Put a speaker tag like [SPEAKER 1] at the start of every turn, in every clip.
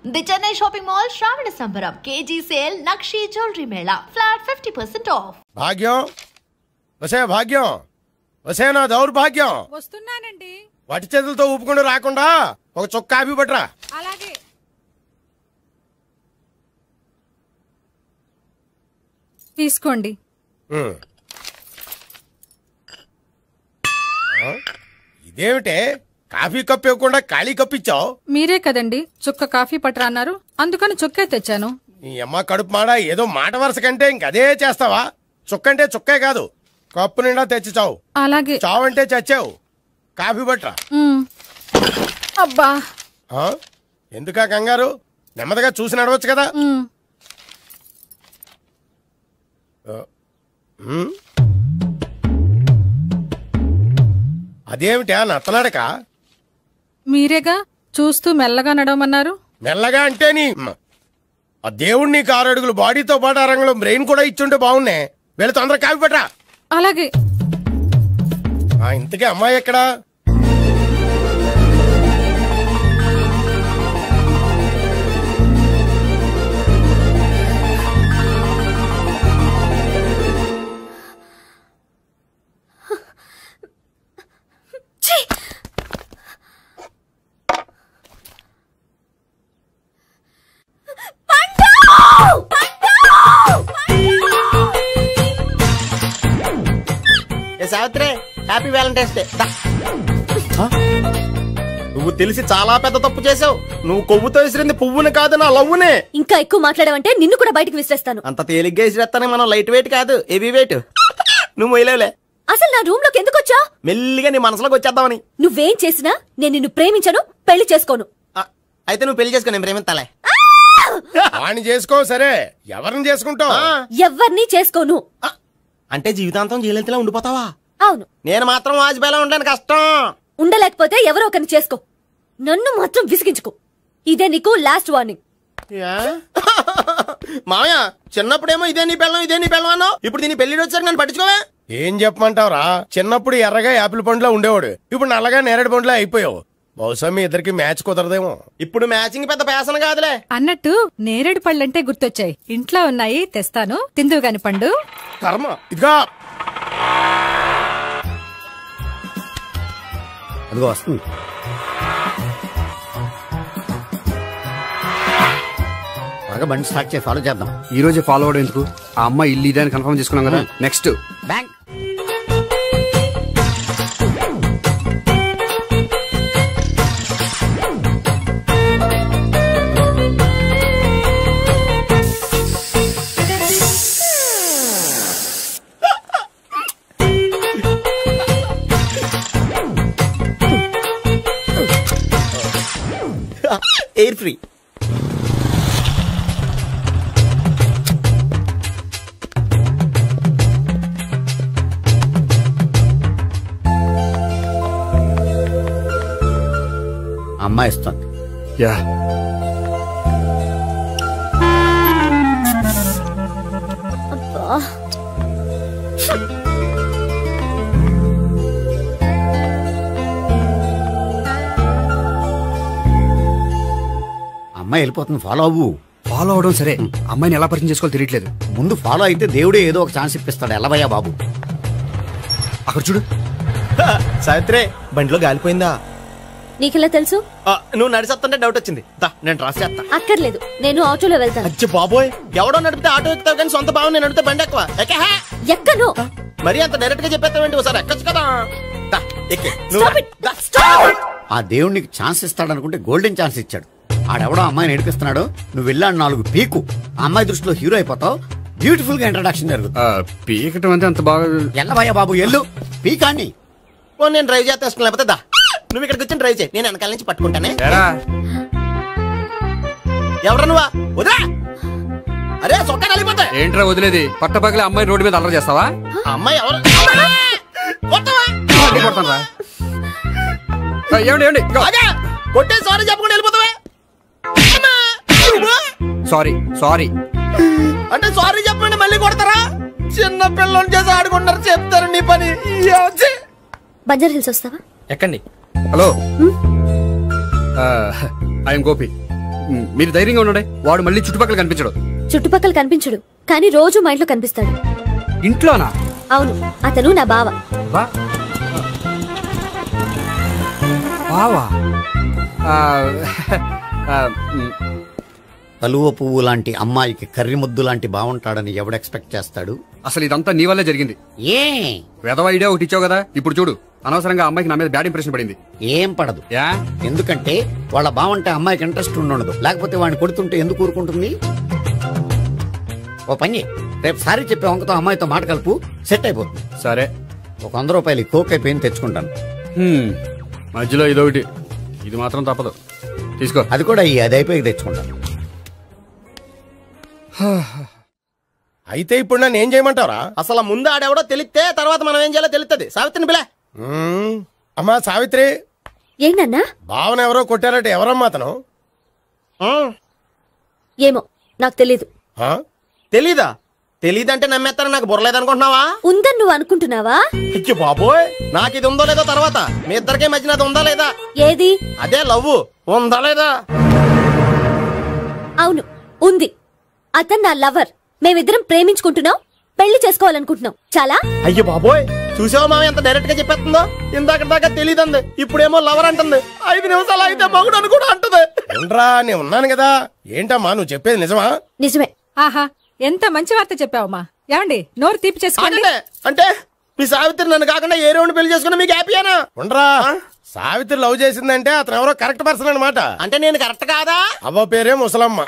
[SPEAKER 1] The Chennai shopping mall శ్రావణ సంబరం KG sale nakshi jewellery Mela flat 50% of.
[SPEAKER 2] భాగ్యం భాగ్యం వసే నా దౌర్భాగ్యం.
[SPEAKER 3] వస్తున్నానండి.
[SPEAKER 2] వాటి చేతులతో ఊపుకుండా రాకుండా ఒక చొక్క కాఫీ పట్టరా.
[SPEAKER 3] అలాగే. తీసుకోండి.
[SPEAKER 2] ఇదేమిటే కాఫీ కప్పు ఇవ్వకుండా ఖాళీ కప్పు ఇచ్చావు?
[SPEAKER 3] మీరే కదండి చుక్క కాఫీ పట్టరా అన్నారు, అందుకని చుక్కే తెచ్చాను.
[SPEAKER 2] నీ అమ్మ కడుపు మాడ ఏదో మాట వరుస కంటే ఇంకదే చేస్తావా? చుక్కంటే చుక్కే కాదు, కప్పు నిండా తెచ్చి చావు.
[SPEAKER 3] అలాగే.
[SPEAKER 2] చావంటే చచ్చావు. కాఫీ పట్టరా.
[SPEAKER 3] అబ్బా
[SPEAKER 2] ఎందుకా కంగారు? నెమ్మదిగా చూసి నడవచ్చు కదా. అదేమిటా నత్తలాడక?
[SPEAKER 3] మీరేగా చూస్తూ మెల్లగా నడవమన్నారు.
[SPEAKER 2] మెల్లగా అంటే నీ ఆ దేవుడు నీకు 6 అడుగులు బాడీతో పాటు ఆ రంగంలో బ్రెయిన్ కూడా ఇచ్చుంటే బాగున్నే. వెళ్ళి తొందర కాఫీ పట్టరా.
[SPEAKER 3] అలాగే.
[SPEAKER 2] ఇంతకీ అమ్మాయి ఎక్కడా?
[SPEAKER 4] Savitri, happy Valentine's day. నువ్వు తెలిసి చాలా పెద్ద తప్పు చేసావు. నువ్వు కొవ్వుతో విసిరింది పువ్వుని కాదు, నా లవ్వునే.
[SPEAKER 5] ఇంకా ఎక్కువ మాట్లాడావంటే నిన్ను కూడా బయటకు విసిరేస్తాను.
[SPEAKER 4] అంత తేలిగ్గా విసిరేస్తానే. మనం లైట్ వెయిట్ కాదు, హెవీ వెయిట్. నువ్వు మొయ్యలేవులే.
[SPEAKER 5] అసలు నా రూమ్ లోకి ఎందుకు వచ్చా?
[SPEAKER 4] మెల్లిగా నీ మనసులోకి వచ్చేద్దామని.
[SPEAKER 5] నువ్వేం చేసినా నేను నిన్ను ప్రేమించను, పెళ్లి చేసుకోను.
[SPEAKER 4] అయితే నువ్వు పెళ్లి చేసుకో, నేను ప్రేమిస్తాలే.
[SPEAKER 2] వాణ్ణి చేసుకో. సరే, ఎవరిని చేసుకుంటావు?
[SPEAKER 5] ఎవరిని చేసుకోను.
[SPEAKER 4] అంటే జీవితాంతం జయలలితలా ఉండిపోతావా?
[SPEAKER 5] అవును.
[SPEAKER 4] నేను మాత్రం వాజ్పేయిలా ఉండడానికి కష్టం.
[SPEAKER 5] ఉండలేకపోతే ఎవరో ఒకరిని చేసుకో, నన్ను మాత్రం విసిగించుకో. ఇదే నీకు లాస్ట్ వార్నింగ్.
[SPEAKER 4] మామయ్య, చిన్నప్పుడేమో ఇదే నీ పెళ్ళం అన్నావు. ఇప్పుడు దీని పెళ్లి వచ్చాక నన్ను పట్టించుకోవే.
[SPEAKER 2] ఏం చెప్పమంటావురా? చిన్నప్పుడు ఎర్రగా యాపిల్ పండులా ఉండేవాడు, ఇప్పుడు నల్లగా నేరేడు పండులా అయిపోయావు. బహుశా మీ ఇద్దరికి మ్యాచ్ కుదరదేమో.
[SPEAKER 4] ఇప్పుడు మ్యాచింగ్ పెద్ద పేసన కాదులే.
[SPEAKER 3] అన్నట్టు నేరేడు పళ్ళంటే గుర్తొచ్చాయి. ఇంట్లో ఉన్నాయి, తెస్తాను, తిందువు గాని పండు.
[SPEAKER 2] కర్మ. ఇదిగా
[SPEAKER 6] అదిగో వస్తుంది. బాగా బండి స్టార్ట్ చేసి ఫాలో చేద్దాం.
[SPEAKER 7] ఈ రోజే ఫాలో అవడం ఎందుకు? ఆ అమ్మాయి ఇల్లు ఇదని కన్ఫర్మ్ చేసుకున్నాం కదా. Next
[SPEAKER 6] bank.
[SPEAKER 4] Air free.
[SPEAKER 6] అమ్మాయి ఇస్తుంది.
[SPEAKER 7] యా,
[SPEAKER 6] అమ్మాయి వెళ్ళిపోతుంది, ఫాలో అవ్వు.
[SPEAKER 7] ఫాలో అవడం సరే, అమ్మాయిని ఎలా పరిచయం చేసుకోవాలో తెలియట్లేదు.
[SPEAKER 6] ముందు ఫాలో అయితే దేవుడే ఏదో ఒక ఛాన్స్ ఇప్పిస్తాడు. ఎలవయ్యా బాబు.
[SPEAKER 7] అక్కడ చూడు.
[SPEAKER 4] సావిత్రి, బండిలో గాలిపోయిందా?
[SPEAKER 5] నీకెలా తెలుసు?
[SPEAKER 4] నువ్వు నడిచేస్తుంటే డౌట్ వచ్చింది. నేను రాసి చేస్తా.
[SPEAKER 5] అక్కర్లేదు, నేను ఆటోలో వెళ్తాను.
[SPEAKER 4] అచ్చి బాబోయ్, ఎవడో నడిపితే ఆటో ఎక్కుతావు కానీ సొంత భావం నేను నడిపితే బండి ఎక్కువ.
[SPEAKER 5] ఎక్కను.
[SPEAKER 4] మరి అంత డైరెక్ట్ గా చెప్పేస్తావేంటి? ఒకసారి ఎక్కొచ్చు కదా.
[SPEAKER 6] ఆ దేవుడికి ఛాన్స్ ఇస్తాడనుకుంటే గోల్డెన్ ఛాన్స్ ఇచ్చాడు. ఆడెవడో అమ్మాయిని నడిపిస్తున్నాడు, నువ్వు వెళ్ళాడు 4 పీకు. ఆ అమ్మాయి దృష్టిలో హీరో అయిపోతావు. బ్యూటిఫుల్ గా ఇంట్రడక్షన్ జరుగుతుంది.
[SPEAKER 7] పీకటం అంటే అంత బాగా.
[SPEAKER 6] ఎల్లవయ్యా బాబు, ఎల్లు పీకాన్ని.
[SPEAKER 4] నేను డ్రైవ్ చేస్తాను, లేకపోతే దా నువ్వు ఇక్కడికి వచ్చి డ్రైవ్ చేయి, నేను వెనకాల నుంచి పట్టుకుంటానే. ఎవరు నువ్వా? వదిలే. అరే చొక్కా కలిపోతా.
[SPEAKER 7] ఏంట్రా వదిలేది? పట్టపగలే అమ్మాయి రోడ్డు మీద అల్లరి చేస్తావా?
[SPEAKER 4] అమ్మాయి ఎవరు?
[SPEAKER 7] ఏమండి
[SPEAKER 4] కొట్టే సారీ చెప్పకుండా వెళ్ళిపోతావా?
[SPEAKER 7] సారీ సారీ
[SPEAKER 4] అంటే సారీ చెప్పండి మళ్ళీ కొడతారా? చిన్న పిల్లలు చేసి ఆడుకుంటారు, చెప్తారు నీ పని.
[SPEAKER 5] బంజారా హిల్స్ వస్తావా?
[SPEAKER 4] ఎక్కండి.
[SPEAKER 7] Hello, I'm Gopi. మీరు ధైర్యంగా ఉండండి. వాడు మళ్ళీ చుట్టుపక్కల కనిపించడు.
[SPEAKER 5] చుట్టుపక్కల కనిపించడు, కానీ రోజు మా ఇంట్లో కనిపిస్తాడు.
[SPEAKER 7] ఇంట్లోనా?
[SPEAKER 5] అవును, అతను నా బావ.
[SPEAKER 7] బావా?
[SPEAKER 6] కలువ పువ్వు లాంటి అమ్మాయికి కర్రి ముద్దు లాంటి బాగుంటాడని ఎవడు ఎక్స్పెక్ట్ చేస్తాడు?
[SPEAKER 7] అసలు ఇదంతా నీ వల్లే జరిగింది.
[SPEAKER 6] ఏ
[SPEAKER 7] వెధవ ఐడియా ఒకటి ఇచ్చావు కదా, ఇప్పుడు చూడు అనవసరంగా అమ్మాయికి నా మీద బ్యాడ్ ఇంప్రెషన్ పడింది.
[SPEAKER 6] ఏం పడదు. ఎందుకంటే వాళ్ళ బావంటే అమ్మాయికి ఇంట్రెస్ట్ ఉండదు. లేకపోతే వాడిని కొడుతుంటే ఎందుకు ఊరుకుంటుంది? ఓ పని, రేపు సారీ చెప్పే వంకతో అమ్మాయితో మాట కలుపు, సెట్ అయిపోతుంది.
[SPEAKER 7] సరే,
[SPEAKER 6] ఒక 100 రూపాయలు కోక్ అయిపోయింది తెచ్చుకుంటాను.
[SPEAKER 7] మధ్యలో ఇదొకటి, ఇది మాత్రం తప్పదు. తీసుకో.
[SPEAKER 6] అది కూడా అది అయిపోయి తెచ్చుకుంటాను.
[SPEAKER 2] అయితే ఇప్పుడు నన్ను ఏం చేయమంటారా?
[SPEAKER 4] అసలు ముందు ఆడెవడో తెలిస్తే తర్వాత మనం ఏం చేయాలో తెలుస్తుంది. సావిత్రిని పిల్ల.
[SPEAKER 2] అమ్మా సావిత్రి,
[SPEAKER 5] ఏంటన్నా?
[SPEAKER 2] భావన ఎవరో కొట్టారట, ఎవరమ్మా అతను?
[SPEAKER 5] ఏమో నాకు తెలీదు.
[SPEAKER 4] తెలీదా? తెలీదంటే నమ్మేస్తారని నాకు బుర్రలేదనుకుంటున్నావా?
[SPEAKER 5] ఉందని నువ్వు అనుకుంటున్నావా?
[SPEAKER 4] ఇచ్చి బాబోయ్, నాకు ఇది ఉందో లేదో తర్వాత. మీ ఇద్దరికే మధ్యన అది ఉందా లేదా?
[SPEAKER 5] ఏది?
[SPEAKER 4] అదే లవ్ ఉందా లేదా?
[SPEAKER 5] అవును, ఉంది. అతను నా లవర్. మేమిద్దరం ప్రేమించుకుంటున్నాం, పెళ్లి చేసుకోవాలనుకుంటున్నాం. చాలా.
[SPEAKER 4] అయ్యో బాబోయ్, చూసావా మామ ఎంత డైరెక్ట్ గా చెప్పేస్తుందో? ఇందాక దాకా తెలీదంది, ఇప్పుడేమో లవర్ అంటుంది. 5 నిమిషాలు అయితే మగుడు అని కూడా అంటుంది.
[SPEAKER 2] ఏంట్రా, నేను ఉన్నాను కదా. ఏంటమ్మా నువ్వు చెప్పేది నిజమా?
[SPEAKER 5] నిజమే.
[SPEAKER 3] ఆహా, ఎంత మంచి వార్త చెప్పావమ్మా. ఏమండి, నోరు తీపి చేసుకోండి.
[SPEAKER 4] అంటే మీ సావిత్రి నన్ను కాకుండా ఏ రౌండ్ పెళ్లి చేసుకున్నా మీకు హ్యాపీయేనా?
[SPEAKER 2] ఉండరా, సావిత్రి లవ్ చేసిందంటే అతను ఎవరో కరెక్ట్ పర్సన్ అనమాట.
[SPEAKER 4] అంటే నేను కరెక్ట్ కాదా?
[SPEAKER 2] అవ్వ పేరే ముసలమ్మ.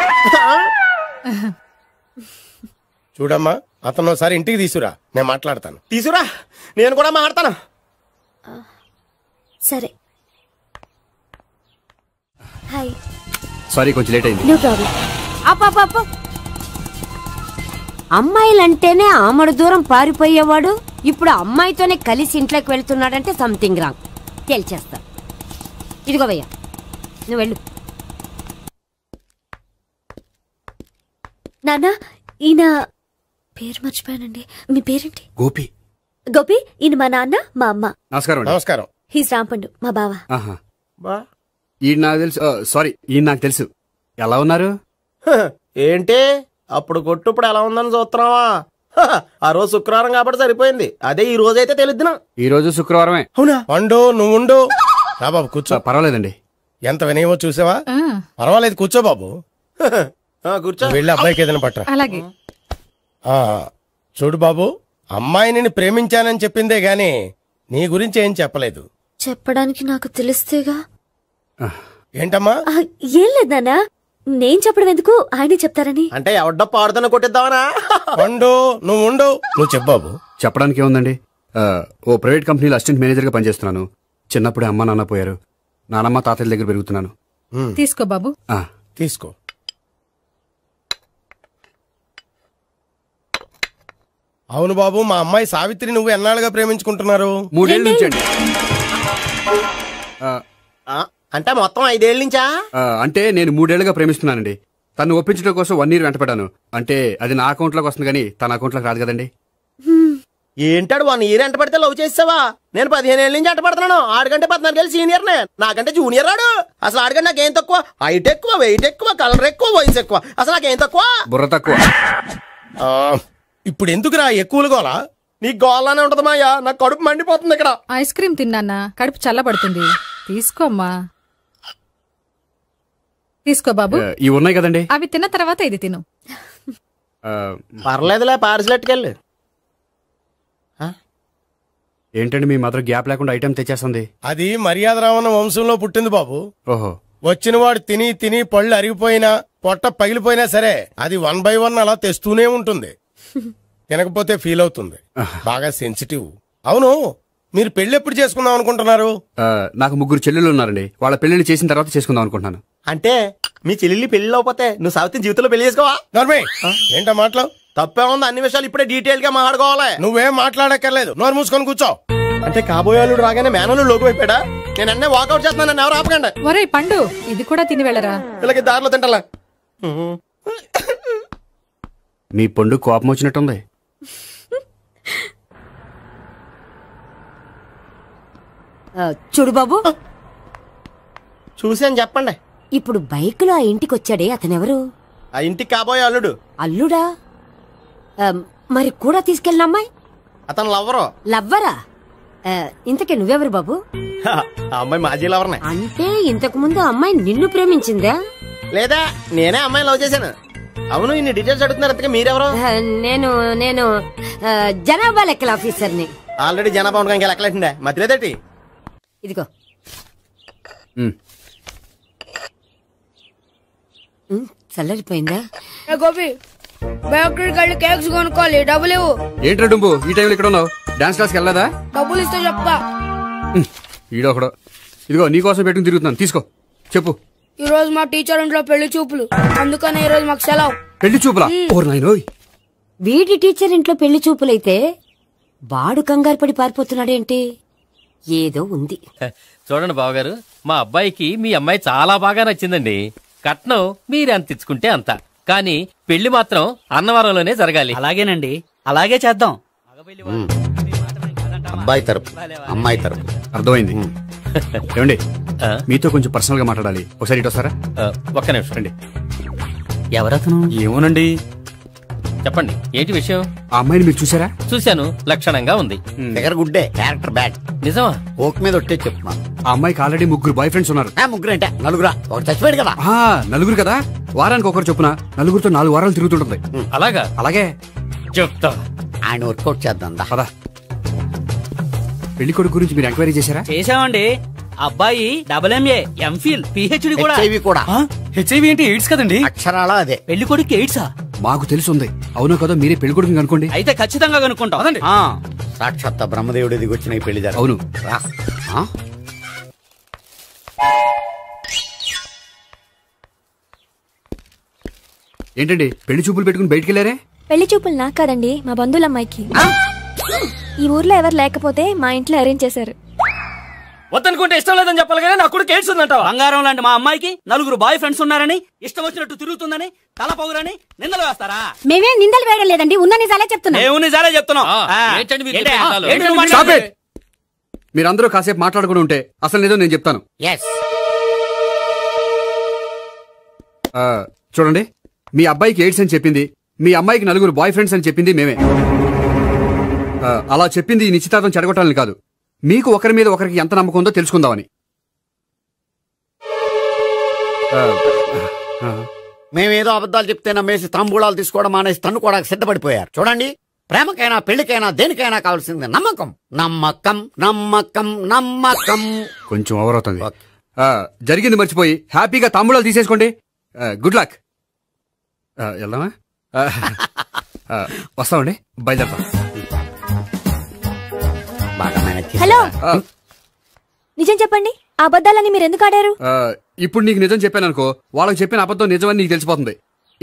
[SPEAKER 2] చూడమ్మా, అతను ఒకసారి ఇంటికి తీసుకురా, నేను మాట్లాడతాను.
[SPEAKER 4] తీసురా, నేను కూడా మాట్లాడతాను.
[SPEAKER 5] సరే. హాయ్.
[SPEAKER 7] సారీ, కొంచెం లేట్ అయింది.
[SPEAKER 5] No problem.
[SPEAKER 8] అప్ప అమ్మాయిలంటేనే ఆమడు దూరం పారిపోయేవాడు ఇప్పుడు అమ్మాయితోనే కలిసి ఇంట్లోకి వెళ్తున్నాడంటే సంథింగ్ రాంగ్. తేల్చేస్తా. ఇదిగో భయ్యా, నువ్వు వెళ్ళు.
[SPEAKER 5] నాన్న, ఈయన పేరు మర్చిపోయానండి. మీ పేరేంటి?
[SPEAKER 7] గోపి.
[SPEAKER 5] గోపి, ఈయన మా నాన్న, మా అమ్మ.
[SPEAKER 7] నమస్కారం.
[SPEAKER 2] నమస్కారం.
[SPEAKER 5] హీస్ రాంపండు, మా బావ.
[SPEAKER 7] ఈయన నాకు తెలుసు. సారీ, ఈయన నాకు తెలుసు. ఎలా ఉన్నారు?
[SPEAKER 4] ఏంటి అప్పుడు కొట్టు ఇప్పుడు ఎలా ఉందని చూస్తున్నావా? ఆ రోజు శుక్రవారం కాబట్టి సరిపోయింది. అదే ఈ రోజు అయితే తెలిద్దునా.
[SPEAKER 7] ఈ రోజు శుక్రవారమే.
[SPEAKER 4] అవునా?
[SPEAKER 2] పండు, నువ్వు ఉండు. రా బాబు, కూర్చో.
[SPEAKER 7] పర్వాలేదండి.
[SPEAKER 2] ఎంత వినయమో చూసావా? పర్వాలేదు, కూర్చో బాబు.
[SPEAKER 4] కూర్చో.
[SPEAKER 2] వెళ్ళి అబ్బాయికి ఏదైనా పట్టరా.
[SPEAKER 3] అలాగే.
[SPEAKER 2] చూడు బాబు, అమ్మాయిని ప్రేమించానని చెప్పిందే గాని నీ గురించి ఏం చెప్పలేదు.
[SPEAKER 5] చెప్పడానికి నాకు తెలిస్తేగా.
[SPEAKER 2] ఏంటమ్మా?
[SPEAKER 5] ఏం లేదు నాన్న, నేను చెప్పడం ఎందుకు, ఆయనే చెప్తారని.
[SPEAKER 4] అంటే ఎవడ్డో పాడుతున్న కొట్టిద్దామనా?
[SPEAKER 2] పండు, నువ్వు ఉండు. నువ్వు చెప్పు బాబు.
[SPEAKER 7] చెప్పడానికి ఏముందండి, ఓ ప్రైవేట్ కంపెనీలో అసిస్టెంట్ మేనేజర్ గా పనిచేస్తున్నాను. చిన్నప్పుడే అమ్మ నాన్న పోయారు. నానమ్మ తాతయ్య దగ్గర పెరుగుతున్నాను.
[SPEAKER 3] తీసుకో బాబు.
[SPEAKER 2] తీసుకో. అవును బాబు, మా అమ్మాయి సావిత్రి నువ్వు ఎన్నాళ్ళుగా ప్రేమించుకుంటున్నారు?
[SPEAKER 7] 3 ఏళ్ళ నుంచి అండి.
[SPEAKER 4] అంటే మొత్తం 5 ఏళ్ళ నుంచా?
[SPEAKER 7] అంటే నేను 3 ఏళ్లుగా ప్రేమిస్తున్నానండి. తను ఒప్పించడం కోసం 1 year వెంటపడ్డాను. అంటే అది నా అకౌంట్ లోకి వస్తుంది కానీ తన అకౌంట్ లోకి రాదు కదండి.
[SPEAKER 4] ఏంటాడు 1 year ఎంట పడితే లవ్ చేసావా? నేను 15 ఏళ్ళ నుంచి ఎంట పడుతున్నాను. ఆడికంటే 14 ఏళ్ళు సీనియర్ నే, నాకంటే జూనియర్ రాడు. అసలు ఆడికంటే నాకేం తక్కువ? హైట్ ఎక్కువ, వెయిట్ ఎక్కువ, కలర్ ఎక్కువ, వయసు ఎక్కువ. అసలు నాకేం తక్కువ?
[SPEAKER 7] బుర్ర తక్కువ.
[SPEAKER 2] ఇప్పుడు ఎందుకురా ఎక్కువలు గోలా?
[SPEAKER 4] నీకు గోలానే ఉంటది మాయా, నాకు కడుపు మండిపోతుంది ఇక్కడ.
[SPEAKER 3] ఐస్ క్రీమ్ తిన్నానా, కడుపు చల్లబడుతుంది. తీసుకోమ్మా. తీసుకో బాబు.
[SPEAKER 7] ఇవి ఉన్నాయి కదండి,
[SPEAKER 3] అవి తిన్న తర్వాత ఇది తిను.
[SPEAKER 4] పర్లేదులే, పార్సిలెట్కెళ్ళి.
[SPEAKER 7] ఏంటండి మీ మదర్ గ్యాప్ లేకుండా ఐటమ్ తెచ్చేస్తుంది?
[SPEAKER 2] అది మర్యాద రావణ వంశంలో పుట్టింది బాబు.
[SPEAKER 7] ఓహో.
[SPEAKER 2] వచ్చిన వాడు తిని తిని పళ్ళు అరిగిపోయినా, పొట్ట పగిలిపోయినా సరే అది 1 by 1 అలా తెస్తూనే ఉంటుంది. తినకపోతే ఫీల్ అవుతుంది. బాగా సెన్సిటివ్. అవును, మీరు పెళ్లి ఎప్పుడు చేసుకుందాం అనుకుంటున్నారు?
[SPEAKER 7] నాకు 3 చెల్లెళ్ళు ఉన్నారండి. వాళ్ళ పెళ్లిళ్ళు చేసిన తర్వాత చేసుకుందాం అనుకుంటున్నాను.
[SPEAKER 4] అంటే మీ చెల్లెల్ని పెళ్లి అవపోతే నువ్వు సావిత్రి జీవితంలో పెళ్లి చేసుకోవా?
[SPEAKER 2] ఏంటా మాటలు?
[SPEAKER 4] తప్పే ఉంది, అన్ని విషయాలు ఇప్పుడే డీటెయిల్ గా మాట్లాడుకోవాలి.
[SPEAKER 2] నువ్వేం మాట్లాడక్కర్లేదు, నోరు మూసుకొని కూర్చో.
[SPEAKER 4] అంటే కాబోయేవాళ్ళు రాగానే మేనలు లోకి అయిపోయాడా? నేను అన్నీ వాకౌట్ చేస్తున్నాను, నన్ను ఎవరు ఆపకండి.
[SPEAKER 3] ఒరే పండు, ఇది కూడా తిని వెళ్ళరా.
[SPEAKER 4] ఇలాగే దారిలో తింటలా.
[SPEAKER 7] మీ పండు కోపం వచ్చినట్టుంది.
[SPEAKER 8] చూడు బాబు,
[SPEAKER 4] చూసాను చెప్పండి.
[SPEAKER 8] ఇప్పుడు బైక్ లో ఆ ఇంటికి వచ్చాడే అతనెవరు?
[SPEAKER 4] ఆ ఇంటికి కాబోయే అల్లుడు.
[SPEAKER 8] అల్లుడా? మరి కూడా తీసుకెళ్ళిన అమ్మాయి?
[SPEAKER 4] అతను లవ్వరు.
[SPEAKER 8] లవ్వరా? ఇంతకీ నువ్వెవరు బాబు?
[SPEAKER 4] ఆ అమ్మాయి మాజీ లవర్నే.
[SPEAKER 8] అంటే ఇంతకు ముందు అమ్మాయి నిన్ను ప్రేమించిందా?
[SPEAKER 4] లేదా నేనే అమ్మాయి లవ్ చేశాను. అవును, ఇన్ని డీటెయిల్స్ అడుగుతున్నారు. మీరెవరు?
[SPEAKER 8] నేను నేను జనాభా లెక్కల ఆఫీసర్ని.
[SPEAKER 4] ఆల్రెడీ జనాభా ఉండగా ఇంకా లెక్కలేండే మధ్యలేదేటి?
[SPEAKER 8] ఇదిగో చల్లరిపోయిందా?
[SPEAKER 9] గోపి బయోక్రిటిక్ వెళ్ళి కేక్స్ కొనుక్కోవాలి, డబ్బులు ఇవ్వు.
[SPEAKER 7] ఏంట్రా డుంబు ఈ టైంలో ఇక్కడ ఉన్నావు? డాన్స్ క్లాస్కి వెళ్ళదా?
[SPEAKER 9] డబ్బులు ఇస్తే చెప్తా.
[SPEAKER 7] ఈడొకడు. ఇదిగో నీకోసం పెట్టుకుని తిరుగుతున్నాను, తీసుకో. చెప్పు.
[SPEAKER 9] ఈ రోజు మా టీచర్ ఇంట్లో పెళ్లి చూపులు, అందుకని ఈ రోజు మాకు సెలవు.
[SPEAKER 7] పెళ్లి చూపులా? ఓర్ నాయనోయ్.
[SPEAKER 8] వీడి టీచర్ ఇంట్లో పెళ్లి చూపులైతే వాడు కంగారు పడి పారిపోతున్నాడేంటి? ఏదో ఉంది.
[SPEAKER 10] చూడండి బావగారు, మా అబ్బాయికి మీ అమ్మాయి చాలా బాగా నచ్చిందండి. కట్నం మీరెంత ఇచ్చుకుంటే అంత, కానీ పెళ్లి మాత్రం అన్నవరంలోనే జరగాలి.
[SPEAKER 11] అలాగేనండి, అలాగే చేద్దాం.
[SPEAKER 6] అబ్బాయి తరపు అమ్మాయి తరపు.
[SPEAKER 7] అర్థమైంది. ఏమండి, మీతో కొంచెం పర్సనల్ గా మాట్లాడాలి. ఒకసారి ఇటు వస్తారా?
[SPEAKER 10] ఒక్క నిమిషం రండి.
[SPEAKER 11] ఎవరతను?
[SPEAKER 7] ఏమోనండి.
[SPEAKER 10] చెప్పండి, ఏంటి విషయం?
[SPEAKER 7] ఆ అమ్మాయిని మీరు చూసారా?
[SPEAKER 10] చూశాను, లక్షణంగా ఉంది.
[SPEAKER 6] ఫిగర్ గుడ్డే, క్యారెక్టర్ బ్యాడ్.
[SPEAKER 10] నిజమా?
[SPEAKER 6] ఓక్ మీద ఒట్టే చెప్తున్నాను.
[SPEAKER 7] ఆ అమ్మాయికి ఆల్రెడీ 3 బాయ్ ఫ్రెండ్స్ ఉన్నారు.
[SPEAKER 6] 3 అంటే 4? ఒకటి చచ్చిపోయాడు కదా.
[SPEAKER 7] 4 కదా, వారానికి ఒకరు చొప్పున 4తో 4 వారాలు తిరుగుతుంటుంది.
[SPEAKER 10] అలాగా?
[SPEAKER 7] అలాగే
[SPEAKER 10] చెప్తా.
[SPEAKER 6] ఆయన వర్కౌట్ చేద్దాం
[SPEAKER 7] పదా. పెళ్లి కొడుకు గురించి మీరు ఎంక్వైరీ చేశారా?
[SPEAKER 11] చేశామండి. అబ్బాయి MA, MPhil, PhD కూడా.
[SPEAKER 6] హెచ్ఐవి కూడా.
[SPEAKER 11] హెచ్ఐవి ఏంటి? ఎయిడ్స్ కదండి.
[SPEAKER 6] అక్షరాల అదే.
[SPEAKER 11] పెళ్లి కొడుకు ఎయిడ్సా?
[SPEAKER 7] మాకు తెలుసుంది. అవునో కదా, మీరే పెళ్లి కొడుకుని అనుకోండి.
[SPEAKER 11] అయితే ఖచ్చితంగా కనుక్కుంటాం.
[SPEAKER 6] సాక్షాత్ బ్రహ్మదేవుడు దిగి వచ్చిన ఈ పెళ్లి జరగదు.
[SPEAKER 7] అవును. ఏంటండి పెళ్లి చూపులు పెట్టుకుని బయటికి వెళ్ళారే?
[SPEAKER 12] పెళ్లి చూపులు నాకు కాదండి, మా బంధువుల అమ్మాయికి. ఈ ఊర్లో ఎవరు లేకపోతే మా ఇంట్లో అరేంజ్ చేశారు.
[SPEAKER 10] వద్దనుకుంటే ఇష్టం లేదని చెప్పాలి కానీ నా కూడా కేడ్స్ ఉందంటావా?
[SPEAKER 11] బంగారం లాంటి మా అమ్మాయికి 4 బాయ్ ఫ్రెండ్స్ ఉన్నారని, ఇష్టం వచ్చినట్టు తిరుగుతుందని, తల పొగరని నిందలు వేస్తారా?
[SPEAKER 8] మేమే నిందలు వేయడం లేదండి, ఉన్న నిజాలే చెప్తున్నాం.
[SPEAKER 11] నిజాలే చెప్తున్నాం.
[SPEAKER 7] మీరందరూ కాసేపు మాట్లాడుకుని ఉంటే అసలు నిజం నేను చెప్తాను. చూడండి, మీ అబ్బాయికి ఎయిడ్స్ అని చెప్పింది, మీ అమ్మాయికి 4 బాయ్ ఫ్రెండ్స్ అని చెప్పింది మేమే. అలా చెప్పింది ఈ నిశ్చితార్థం చెడగొట్టాలని కాదు, మీకు ఒకరి మీద ఒకరికి ఎంత నమ్మకం ఉందో తెలుసుకుందామని.
[SPEAKER 6] మేమేదో అబద్ధాలు చెప్తే నమ్మేసి తాంబూలాలు తీసుకోవడం మానేసి తన్నుకోవడానికి సిద్ధపడిపోయారు. చూడండి, ప్రేమకైనా పెళ్లికైనా దేనికైనా కావాల్సింది నమ్మకం. నమ్మకం నమ్మకం నమ్మకం.
[SPEAKER 7] కొంచెం ఓవర్ అవుతుంది. జరిగింది మర్చిపోయి హ్యాపీగా తాంబూలాలు తీసేసుకోండి. Good luck. వెళ్దామా? వస్తామండి, బయలుదేరతాం.
[SPEAKER 12] హలో, నిజం చెప్పండి, ఆ అబద్ధాలని మీరు ఎందుకు ఆడారు?
[SPEAKER 7] ఇప్పుడు నీకు నిజం చెప్పాను అనుకో, వాళ్ళకి చెప్పిన అబద్ధం నిజమని నీకు తెలిసిపోతుంది.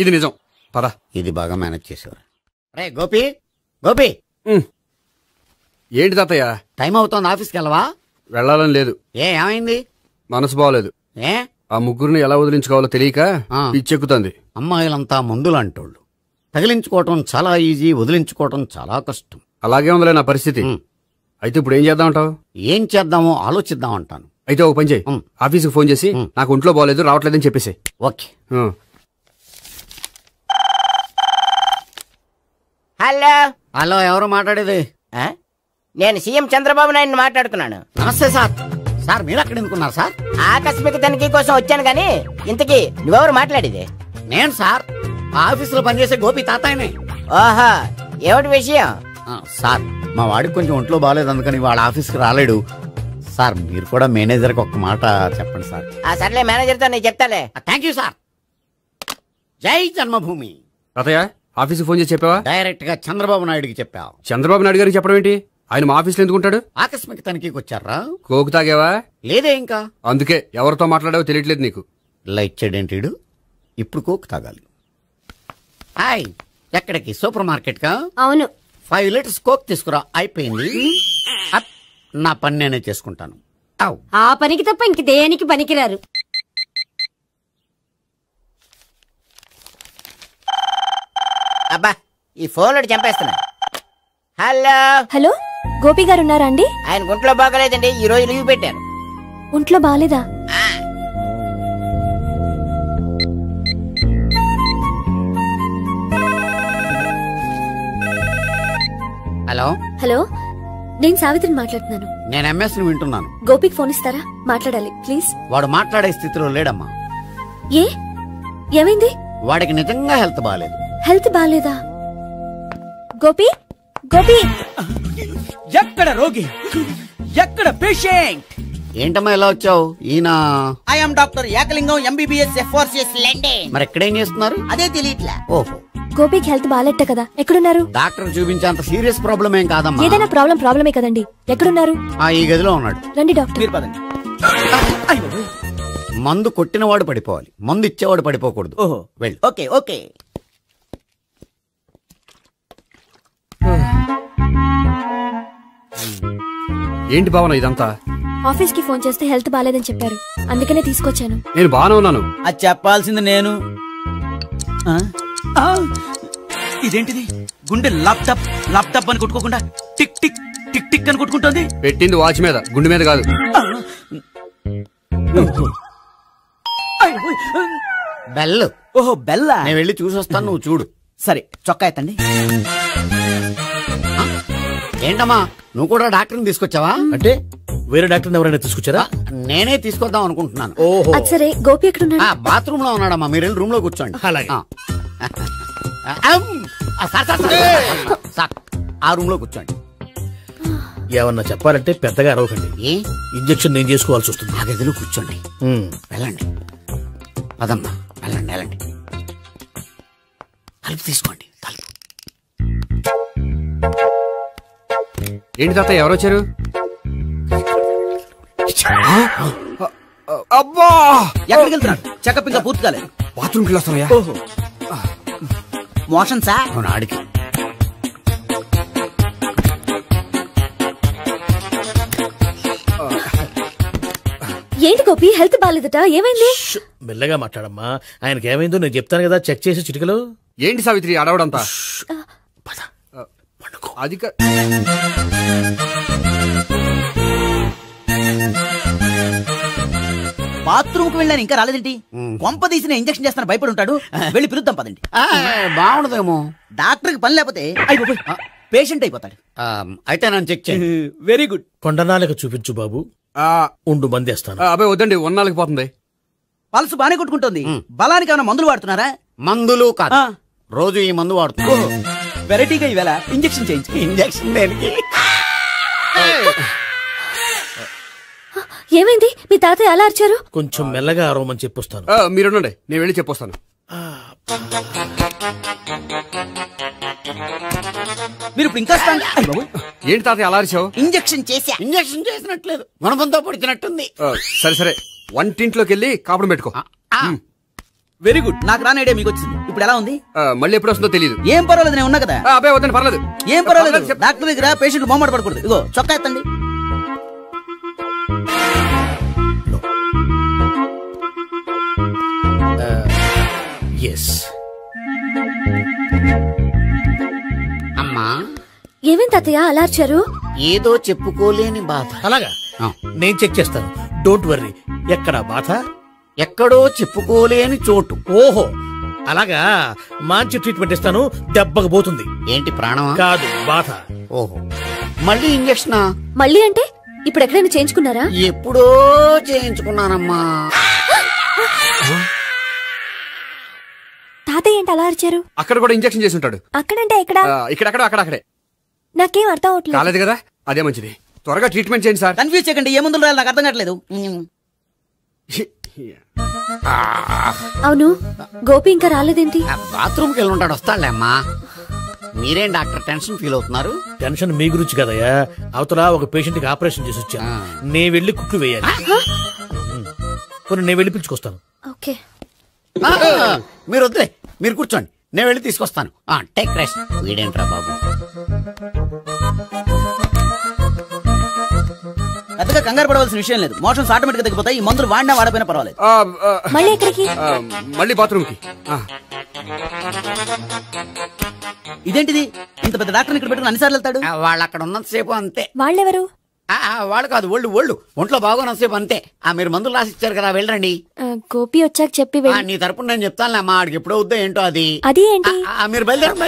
[SPEAKER 7] ఇది నిజం. పద.
[SPEAKER 6] ఇది బాగా మేనేజ్ చేసేవారు. రే గోపి, గోపి.
[SPEAKER 7] ఏంటి తాతయ్య?
[SPEAKER 6] టైం అవుతోంది, ఆఫీస్కి వెళ్ళవా?
[SPEAKER 7] వెళ్ళాలని లేదు.
[SPEAKER 6] ఏమైంది?
[SPEAKER 7] మనసు బాగోలేదు. ఆ ముగ్గురిని ఎలా వదిలించుకోవాలో తెలియక పిచ్చెక్కుతుంది.
[SPEAKER 6] అమ్మాయిలంతా మందులాంటోళ్ళు. తగిలించుకోవటం చాలా ఈజీ, వదిలించుకోవటం చాలా కష్టం.
[SPEAKER 7] అలాగే ఉందిలే నా పరిస్థితి. అయితే ఇప్పుడు ఏం చేద్దామంటావు?
[SPEAKER 6] ఏం చేద్దామో ఆలోచిద్దాం అంటాను.
[SPEAKER 7] అయితే ఒక పని చేయి, ఆఫీస్కి ఫోన్ చేసి నాకు ఒంట్లో బాగోలేదు రావట్లేదని చెప్పేసి.
[SPEAKER 6] ఓకే.
[SPEAKER 13] హలో.
[SPEAKER 6] హలో, ఎవరు మాట్లాడేది?
[SPEAKER 13] నేను సీఎం చంద్రబాబు నాయుడు మాట్లాడుతున్నాను.
[SPEAKER 6] నమస్తే సార్. సార్ మీరు అక్కడ ఎందుకున్నారు సార్?
[SPEAKER 13] ఆకస్మిక తనిఖీ కోసం వచ్చాను గాని, ఇంతకీ నువ్వెవరు మాట్లాడేది?
[SPEAKER 6] నేను సార్, ఆఫీసులో పనిచేసే గోపి తాతాయనే.
[SPEAKER 13] ఓహో, ఏమిటి విషయం?
[SPEAKER 6] సార్, మా వాడికి కొంచెం ఒంట్లో బాగాలేదు, అందుకని వాళ్ళ ఆఫీస్కి రాలేడు. సార్, మీరు కూడా మేనేజర్కి ఒక్క మాట చెప్పండి సార్.
[SPEAKER 13] సర్లే, మేనేజర్తో నేను చెప్తాలే.
[SPEAKER 6] Thank you sir. జై జన్మభూమి.
[SPEAKER 7] తాతయ్య, ఆఫీస్కి ఫోన్ చేసి చెప్పావా?
[SPEAKER 6] డైరెక్ట్ గా చంద్రబాబు నాయుడుకి చెప్పావు.
[SPEAKER 7] చంద్రబాబు నాయుడు గారికి చెప్పడం ఏంటి? ఆయన మా ఆఫీస్లో ఎందుకుంటాడు?
[SPEAKER 6] ఆకస్మిక తనిఖీకి వచ్చారా?
[SPEAKER 7] కోకు తాగేవా?
[SPEAKER 6] లేదే ఇంకా.
[SPEAKER 7] అందుకే ఎవరితో మాట్లాడావో తెలియట్లేదు నీకు.
[SPEAKER 6] లైట్ చేయడేంటిడు? ఇప్పుడు కోక్ తాగాలి. హాయ్, ఎక్కడికి? సూపర్ మార్కెట్ కా?
[SPEAKER 8] అవును.
[SPEAKER 6] 5 లీటర్స్ కోక్ తీసుకురా. అయిపోయింది. నా పని నేనే చేసుకుంటాను.
[SPEAKER 8] ఆ పనికి తప్ప ఇంక దేనికి పనికిరారు.
[SPEAKER 13] అబ్బా, ఈ ఫోన్ లో చంపేస్తున్నా. హలో.
[SPEAKER 12] హలో, గోపి గారు ఉన్నారా అండి?
[SPEAKER 13] ఆయన ఒంట్లో బాగలేదండి, ఈ రోజు లీవ్ పెట్టారు.
[SPEAKER 12] ఒంట్లో బాగాలేదా?
[SPEAKER 6] హలో
[SPEAKER 5] హలో, నేను సావిత్రిని మాట్లాడుతున్నాను.
[SPEAKER 6] నేను ఎంఎస్ ని వింటున్నాను.
[SPEAKER 5] గోపికి ఫోన్ ఇస్తారా? మాట్లాడాలి ప్లీజ్.
[SPEAKER 6] వాడు మాట్లాడే స్థితిలో లేడమ్మా.
[SPEAKER 5] ఏ ఏమైంది?
[SPEAKER 6] వాడికి నిజంగా హెల్త్ బాగాలేదు.
[SPEAKER 5] హెల్త్ బాగాలేదా? గోపి గోపి,
[SPEAKER 11] ఎక్కడ రోగి, ఎక్కడ పేషెంట్?
[SPEAKER 6] ఏంటమ్మా ఎలా వచ్చావు? ఈయన
[SPEAKER 14] I'm doctor Ekalingam MBBS FRCS London.
[SPEAKER 6] మరి ఎక్కడేం చేస్తున్నారు?
[SPEAKER 14] అదే తెలియట్లే.
[SPEAKER 6] ఓహో,
[SPEAKER 12] గోపికి హెల్త్ బాగాలెట్ట కదా, ఎక్కడున్నారు?
[SPEAKER 6] డాక్టర్ చూపించేంత సీరియస్ ప్రాబ్లం ఏం కాదమ్మా.
[SPEAKER 12] ఏదైనా ప్రాబ్లమే కదండి. ఎక్కడున్నారు?
[SPEAKER 6] ఈ గదిలో ఉన్నాడు.
[SPEAKER 12] రండి డాక్టర్.
[SPEAKER 11] మీరు పదండి.
[SPEAKER 6] మందు కొట్టినవాడు పడిపోవాలి, మందు ఇచ్చేవాడు పడిపోకూడదు.
[SPEAKER 11] ఓహో,
[SPEAKER 6] వెళ్ళు.
[SPEAKER 14] Okay okay.
[SPEAKER 7] ఏంటి భావన ఇదంతా?
[SPEAKER 12] ఆఫీస్ కి ఫోన్ చేస్తే హెల్త్ బాగాలేదని చెప్పారు, అందుకనే తీసుకొచ్చాను.
[SPEAKER 7] నేను బాగానే ఉన్నాను.
[SPEAKER 11] అది చెప్పాల్సింది నేను. ఇదేంటిది? గుండె లాప్టాప్ లాప్టాప్ అని కొట్టుకోకుండా టిక్ టిక్ టిక్ టిక్ అని కొట్టుకుంటుంది.
[SPEAKER 7] పెట్టింది వాచ్ మీద, గుండె మీద కాదు.
[SPEAKER 6] బెల్.
[SPEAKER 11] ఓహో బెల్లా.
[SPEAKER 6] నేను వెళ్ళి చూసొస్తాను, నువ్వు చూడు.
[SPEAKER 11] సరే, చొక్కా ఎత్తండి.
[SPEAKER 6] ఏంటమ్మా, నువ్వు కూడా డాక్టర్ని తీసుకొచ్చావా?
[SPEAKER 11] అంటే వేరే డాక్టర్ ఎవరైనా తీసుకొచ్చారా?
[SPEAKER 6] నేనే తీసుకొద్దాం అనుకుంటున్నాను.
[SPEAKER 11] ఓహో,
[SPEAKER 12] సరే. గోపి ఎక్కడున్నాడు?
[SPEAKER 6] బాత్రూమ్ లో ఉన్నాడమ్మా, మీరు వెళ్ళి రూమ్ లో కూర్చోండి. ఆ రూమ్ లో కూర్చోండి.
[SPEAKER 11] ఏమన్నా చెప్పాలంటే పెద్దగా అరవకండి. ఇంజెక్షన్ నేను చేసుకోవాల్సి వస్తుంది.
[SPEAKER 6] ఆ గదిలో కూర్చోండి. వెళ్ళండి, పదమ్మా, వెళ్ళండి వెళ్ళండి. తలుపు తీసుకోండి, తలుపు.
[SPEAKER 7] ఏంటి తాత, ఎవరు వచ్చారు? అబ్బా,
[SPEAKER 14] ఎక్కడికి వెళ్తున్నాడు? చెకప్ ఇంకా పూర్తి కాలేదు.
[SPEAKER 7] బాత్రూమ్కి వెళ్ళొస్తానయ్యా.
[SPEAKER 14] ఓహో, మోషన్ సార్.
[SPEAKER 6] అవును, ఆడికి.
[SPEAKER 5] ఏంటి గోపి, హెల్త్ బాగాలేదట, ఏమైంది?
[SPEAKER 11] మెల్లగా మాట్లాడమ్మా. ఆయనకి ఏమైందో నేను చెప్తాను కదా, చెక్ చేసి చిటికలు.
[SPEAKER 7] ఏంటి సావిత్రి అడవడంతా? అది
[SPEAKER 14] బాత్రూమ్ కు వెళ్ళాను, ఇంకా రాలేదేంటి? కొంప తీసిన ఇంజక్షన్ చేస్తాను భయపడి ఉంటాడు. వెళ్ళి పిలుద్దాం పదండి.
[SPEAKER 6] బాగుండదేమో.
[SPEAKER 14] డాక్టర్ కి పని లేకపోతే పేషెంట్ అయిపోతాడు.
[SPEAKER 6] అయితే నన్ను చెక్ చేయండి.
[SPEAKER 14] Very good.
[SPEAKER 11] కొండనాలకు చూపించు బాబు. ఉండు, మందేస్తాను.
[SPEAKER 7] అబ్బాయి వద్దండి, ఉన్నాళ్ళకి పోతుంది.
[SPEAKER 14] పల్సు బానే కొట్టుకుంటుంది. బలానికి ఏమైనా మందులు వాడుతున్నారా?
[SPEAKER 6] మందులు కాదు, రోజు ఈ మందు వాడుతున్నా.
[SPEAKER 14] వెరైటీగా ఈవేళ ఇంజక్షన్ చేయించు.
[SPEAKER 6] ఇంజక్షన్ దేనికి?
[SPEAKER 5] ఏమైంది? మీ తాతయ్య అలా అరిచారు?
[SPEAKER 11] కొంచెం మెల్లగా అరవమని చెప్పొస్తాను.
[SPEAKER 7] మీరుండండి, నేను వెళ్ళి చెప్పొస్తాను.
[SPEAKER 14] మీరు ఇప్పుడు ఇంకా
[SPEAKER 7] ఏంటి తాతయ్య అలా అరిచావు?
[SPEAKER 14] ఇంజక్షన్ చేసా.
[SPEAKER 6] ఇంజక్షన్ చేసినట్లేదు, గుణపంతో పొడిచినట్టుంది.
[SPEAKER 7] సరే సరే, వంటింట్లోకి వెళ్ళి కాపుడు పెట్టుకో.
[SPEAKER 14] Very good. నాకు రాని ఐడియా మీకు వచ్చింది. ఇప్పుడు ఎలా ఉంది?
[SPEAKER 7] మళ్ళీ ఎప్పుడు వస్తుందో తెలియదు.
[SPEAKER 14] ఏం పర్వాలేదు, నేను ఉన్నా కదా.
[SPEAKER 7] అబ్బాయి వద్దండి, పర్లేదు.
[SPEAKER 14] ఏం పర్వాలేదు. డాక్టర్ దగ్గర పేషెంట్లు మొహమాట పడకూడదు. ఇగో చొక్కా ఎత్తండి.
[SPEAKER 6] అమ్మా,
[SPEAKER 5] ఏమైంది తాతయ్య అలా అరిచారు?
[SPEAKER 6] ఏదో చెప్పుకోలేని బాధ.
[SPEAKER 11] అలాగా, నేను చెక్ చేస్తాను. Don't worry. ఎక్కడ బాధ?
[SPEAKER 6] ఎక్కడో చెప్పుకోలేని చోటు.
[SPEAKER 11] ఓహో, అలాగా. మంచి ట్రీట్మెంట్ ఇస్తాను, దెబ్బకు పోతుంది.
[SPEAKER 6] ఏంటి, ప్రాణమా?
[SPEAKER 11] కాదు, బాధ.
[SPEAKER 6] ఓహో, మళ్ళీ ఇంజక్షనా?
[SPEAKER 5] మళ్ళీ అంటే ఇప్పుడు ఎక్కడైనా చేయించుకున్నారా?
[SPEAKER 6] ఎప్పుడో చేయించుకున్నానమ్మా.
[SPEAKER 12] తాతయ్య ఏంటి అలా అరిచారు?
[SPEAKER 7] అక్కడ కూడా ఇంజక్షన్ చేసి ఉంటాడు.
[SPEAKER 12] అక్కడంటే ఎక్కడ?
[SPEAKER 7] ఇక్కడ అక్కడే.
[SPEAKER 12] నాకేం అర్థం అవట్లేదు.
[SPEAKER 7] కాలేదు కదా, అదే మంచిది. త్వరగా ట్రీట్మెంట్ చేయండి సార్.
[SPEAKER 14] కన్ఫ్యూజ్ చేయకండి. ఏ మందులు రాయాలి నాకు అర్థం కావట్లేదు.
[SPEAKER 5] అవును, గోపి ఇంకా రాలేదేంటి?
[SPEAKER 6] బాత్రూమ్కి వెళ్ళి ఉంటాడు, వస్తాడులే అమ్మా. మీరేం డాక్టర్ టెన్షన్ ఫీల్ అవుతున్నారు?
[SPEAKER 11] టెన్షన్ మీ గురించి కదయ్యా. అవతల ఒక పేషెంట్ కి ఆపరేషన్ చేసి వచ్చా, నే వెళ్ళి కుట్లు వేయాలి. నేను వెళ్ళి పిలుచుకొస్తాను.
[SPEAKER 5] ఓకే,
[SPEAKER 6] మీరు వద్దులే, మీరు కూర్చోండి, నేను వెళ్ళి తీసుకొస్తాను. Take rest. వీడేంట్రా బాబు,
[SPEAKER 14] పెద్దగా కంగారు పడవలసిన విషయం లేదు. మోషన్స్ ఆటోమేటిక్ గా తగ్గిపోతాయి. ఈ మందులు వాడినా వాడపోయినా పర్వాలేదు.
[SPEAKER 12] మళ్ళీ ఎక్కడికి?
[SPEAKER 7] మళ్ళీ బాత్రూమ్కి.
[SPEAKER 14] ఇదేంటిది, ఇంత పెద్ద డాక్టర్ ఇక్కడ పెట్టుకుని అన్నిసార్లు వెళ్తాడు?
[SPEAKER 6] వాళ్ళు అక్కడ ఉన్నంతసేపు అంతే.
[SPEAKER 12] వాళ్ళెవరు?
[SPEAKER 6] వాళ్ళు కాదు ఒళ్ళు ఒంట్లో బాగోనసేపు అంతే. మీరు మందులు రాసి ఇచ్చారు కదా, వెళ్ళండి.
[SPEAKER 12] గోపి వచ్చాక చెప్పి
[SPEAKER 6] నీ తరపున నేను చెప్తానులే అమ్మా, ఆడికి ఎప్పుడు అవుద్దో ఏంటో అది.
[SPEAKER 12] అది ఏంటి?
[SPEAKER 6] మీరు బయలుదేరండి.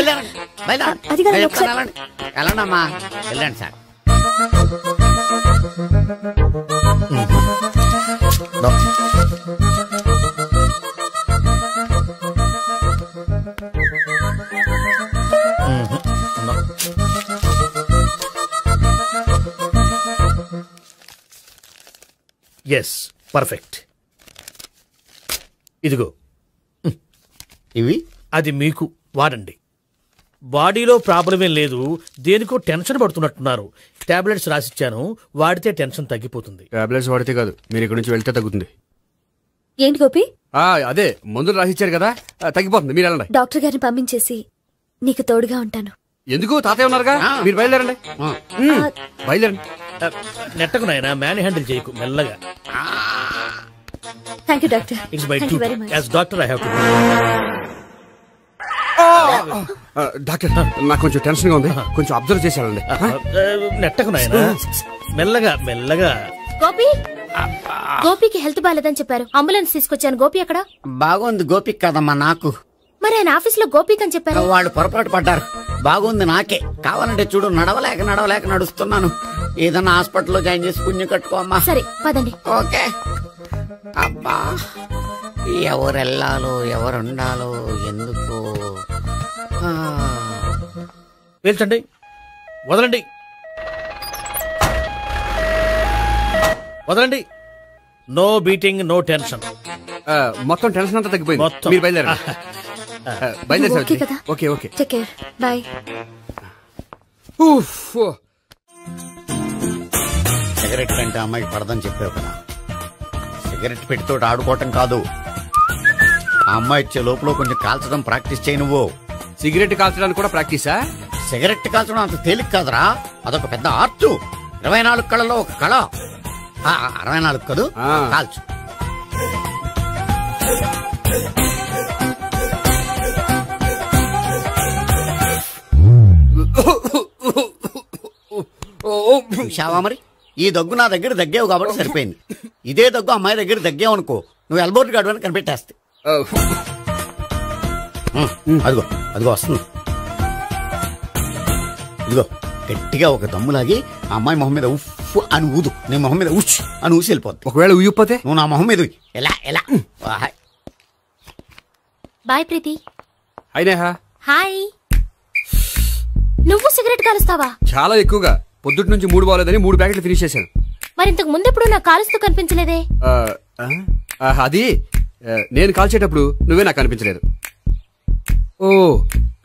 [SPEAKER 6] వెళ్ళండి అమ్మా, వెళ్ళండి సార్.
[SPEAKER 15] Yes, perfect. ఇదిగో
[SPEAKER 6] ఇవి,
[SPEAKER 15] అది మీకు వాడండి. బాడీలో ప్రాబ్లం ఏం లేదు, దేనికో టెన్షన్ పడుతున్నట్టున్నారు. టాబ్లెట్స్ రాసిచ్చాను, వాడితే టెన్షన్ తగ్గిపోతుంది.
[SPEAKER 7] టాబ్లెట్స్ వాడితే కాదు, మీరు ఇక్కడ నుంచి వెళ్తే తగ్గుతుంది.
[SPEAKER 12] ఏంటి గోపి?
[SPEAKER 7] అదే మందులు రాసిచ్చారు కదా, తగ్గిపోతుంది. మీరు వెళ్ళండి.
[SPEAKER 12] డాక్టర్ గారిని పంపించేసి నీకు తోడుగా ఉంటాను.
[SPEAKER 7] ఎందుకు? తాతయ్య ఉన్నారుగా, మీరు బయలుదేరండి. బయలుదేరండి.
[SPEAKER 15] నెట్టకు నాయనా, మ్యాన్ హ్యాండిల్ చేయకు, మెల్లగా.
[SPEAKER 12] Thank you doctor.
[SPEAKER 15] It's my duty as doctor. I have to.
[SPEAKER 7] Doctor, నాకు కొంచెం టెన్షన్ గా ఉంది, కొంచెం అబ్జర్వ్ చేశానండి.
[SPEAKER 15] నెట్టకు నాయనా, మెల్లగా.
[SPEAKER 16] గోపికి హెల్త్ బాలేదని చెప్పారు, అంబులెన్స్ తీసుకొచ్చాను. గోపి ఎక్కడ?
[SPEAKER 6] బాగుంది గోపిక్ కదమ్మా, నాకు.
[SPEAKER 16] మరి ఆయన ఆఫీస్ లో గోపిక్ అని చెప్పారు.
[SPEAKER 6] వాళ్ళు పొరపాటు పడ్డారు. బాగుంది నాకే. కావాలంటే చూడు, నడవలేక నడుస్తున్నాను. ఏదన్నా హాస్పిటల్లో జాయిన్ చేసి పుణ్యం కట్టుకోమ్మా.
[SPEAKER 16] సరే పదండి.
[SPEAKER 6] ఓకే. అబ్బా, ఎవరెళ్ళాలో ఎవరుండాలో ఎందుకు.
[SPEAKER 15] పేల్చండి, వదలండి. No beating, no tension.
[SPEAKER 7] మొత్తం టెన్షన్ అంతా తగ్గిపోయింది. మీరు బయలుదేరండి. Okay.
[SPEAKER 12] Take care. Bye.
[SPEAKER 6] Cigarette కంటే అమ్మాయికి పడదని చెప్పావు కదా. సిగరెట్ పెట్టితో ఆడుకోవటం కాదు, ఆ అమ్మాయి ఇచ్చే లోపల కొంచెం కాల్చడం ప్రాక్టీస్ చేయి. నువ్వు
[SPEAKER 7] సిగరెట్ కాల్చడానికి కూడా ప్రాక్టీసా?
[SPEAKER 6] సిగరెట్ కాల్చడం అంత తేలిక కాదురా, అదొక పెద్ద ఆర్ట్. 24 కళలో ఒక కళ. 64 కదూ, కాల్చు. చూశావా మరి, ఈ దగ్గు నా దగ్గర దగ్గేవు కాబట్టి సరిపోయింది. ఇదే దగ్గు అమ్మాయి దగ్గర దగ్గేవు అనుకో, నువ్వు ఎల్బోర్డ్ గార్డు అని కనిపెట్టేస్తే. అదిగో వస్తుంది. ఇదిగో గట్టిగా ఒక దమ్ములాగి ఆ అమ్మాయి మొహం మీద ఉఫ్ అని ఊదు, నీ మొహం మీద ఉచ్ అని ఊసి వెళ్ళిపోద్ది.
[SPEAKER 7] ఒకవేళ ఊయకపోతే
[SPEAKER 6] నువ్వు నా మొహం మీద ఎలా.
[SPEAKER 16] బాయ్ ప్రీతి.
[SPEAKER 12] హాయ్.
[SPEAKER 16] నువ్వు సిగరెట్ కాలుస్తావా?
[SPEAKER 7] చాలా ఎక్కువగా. పొద్దుటి నుంచి 3 బాలేదని 3 ప్యాకెట్లు ఫినిష్ చేశాను.
[SPEAKER 16] మరి ఇంతకు ముందెప్పుడు నా కాలుస్తూ కనిపించలేదే?
[SPEAKER 7] అది నేను కాల్చేటప్పుడు నువ్వే నాకు కనిపించలేదు. ఓ,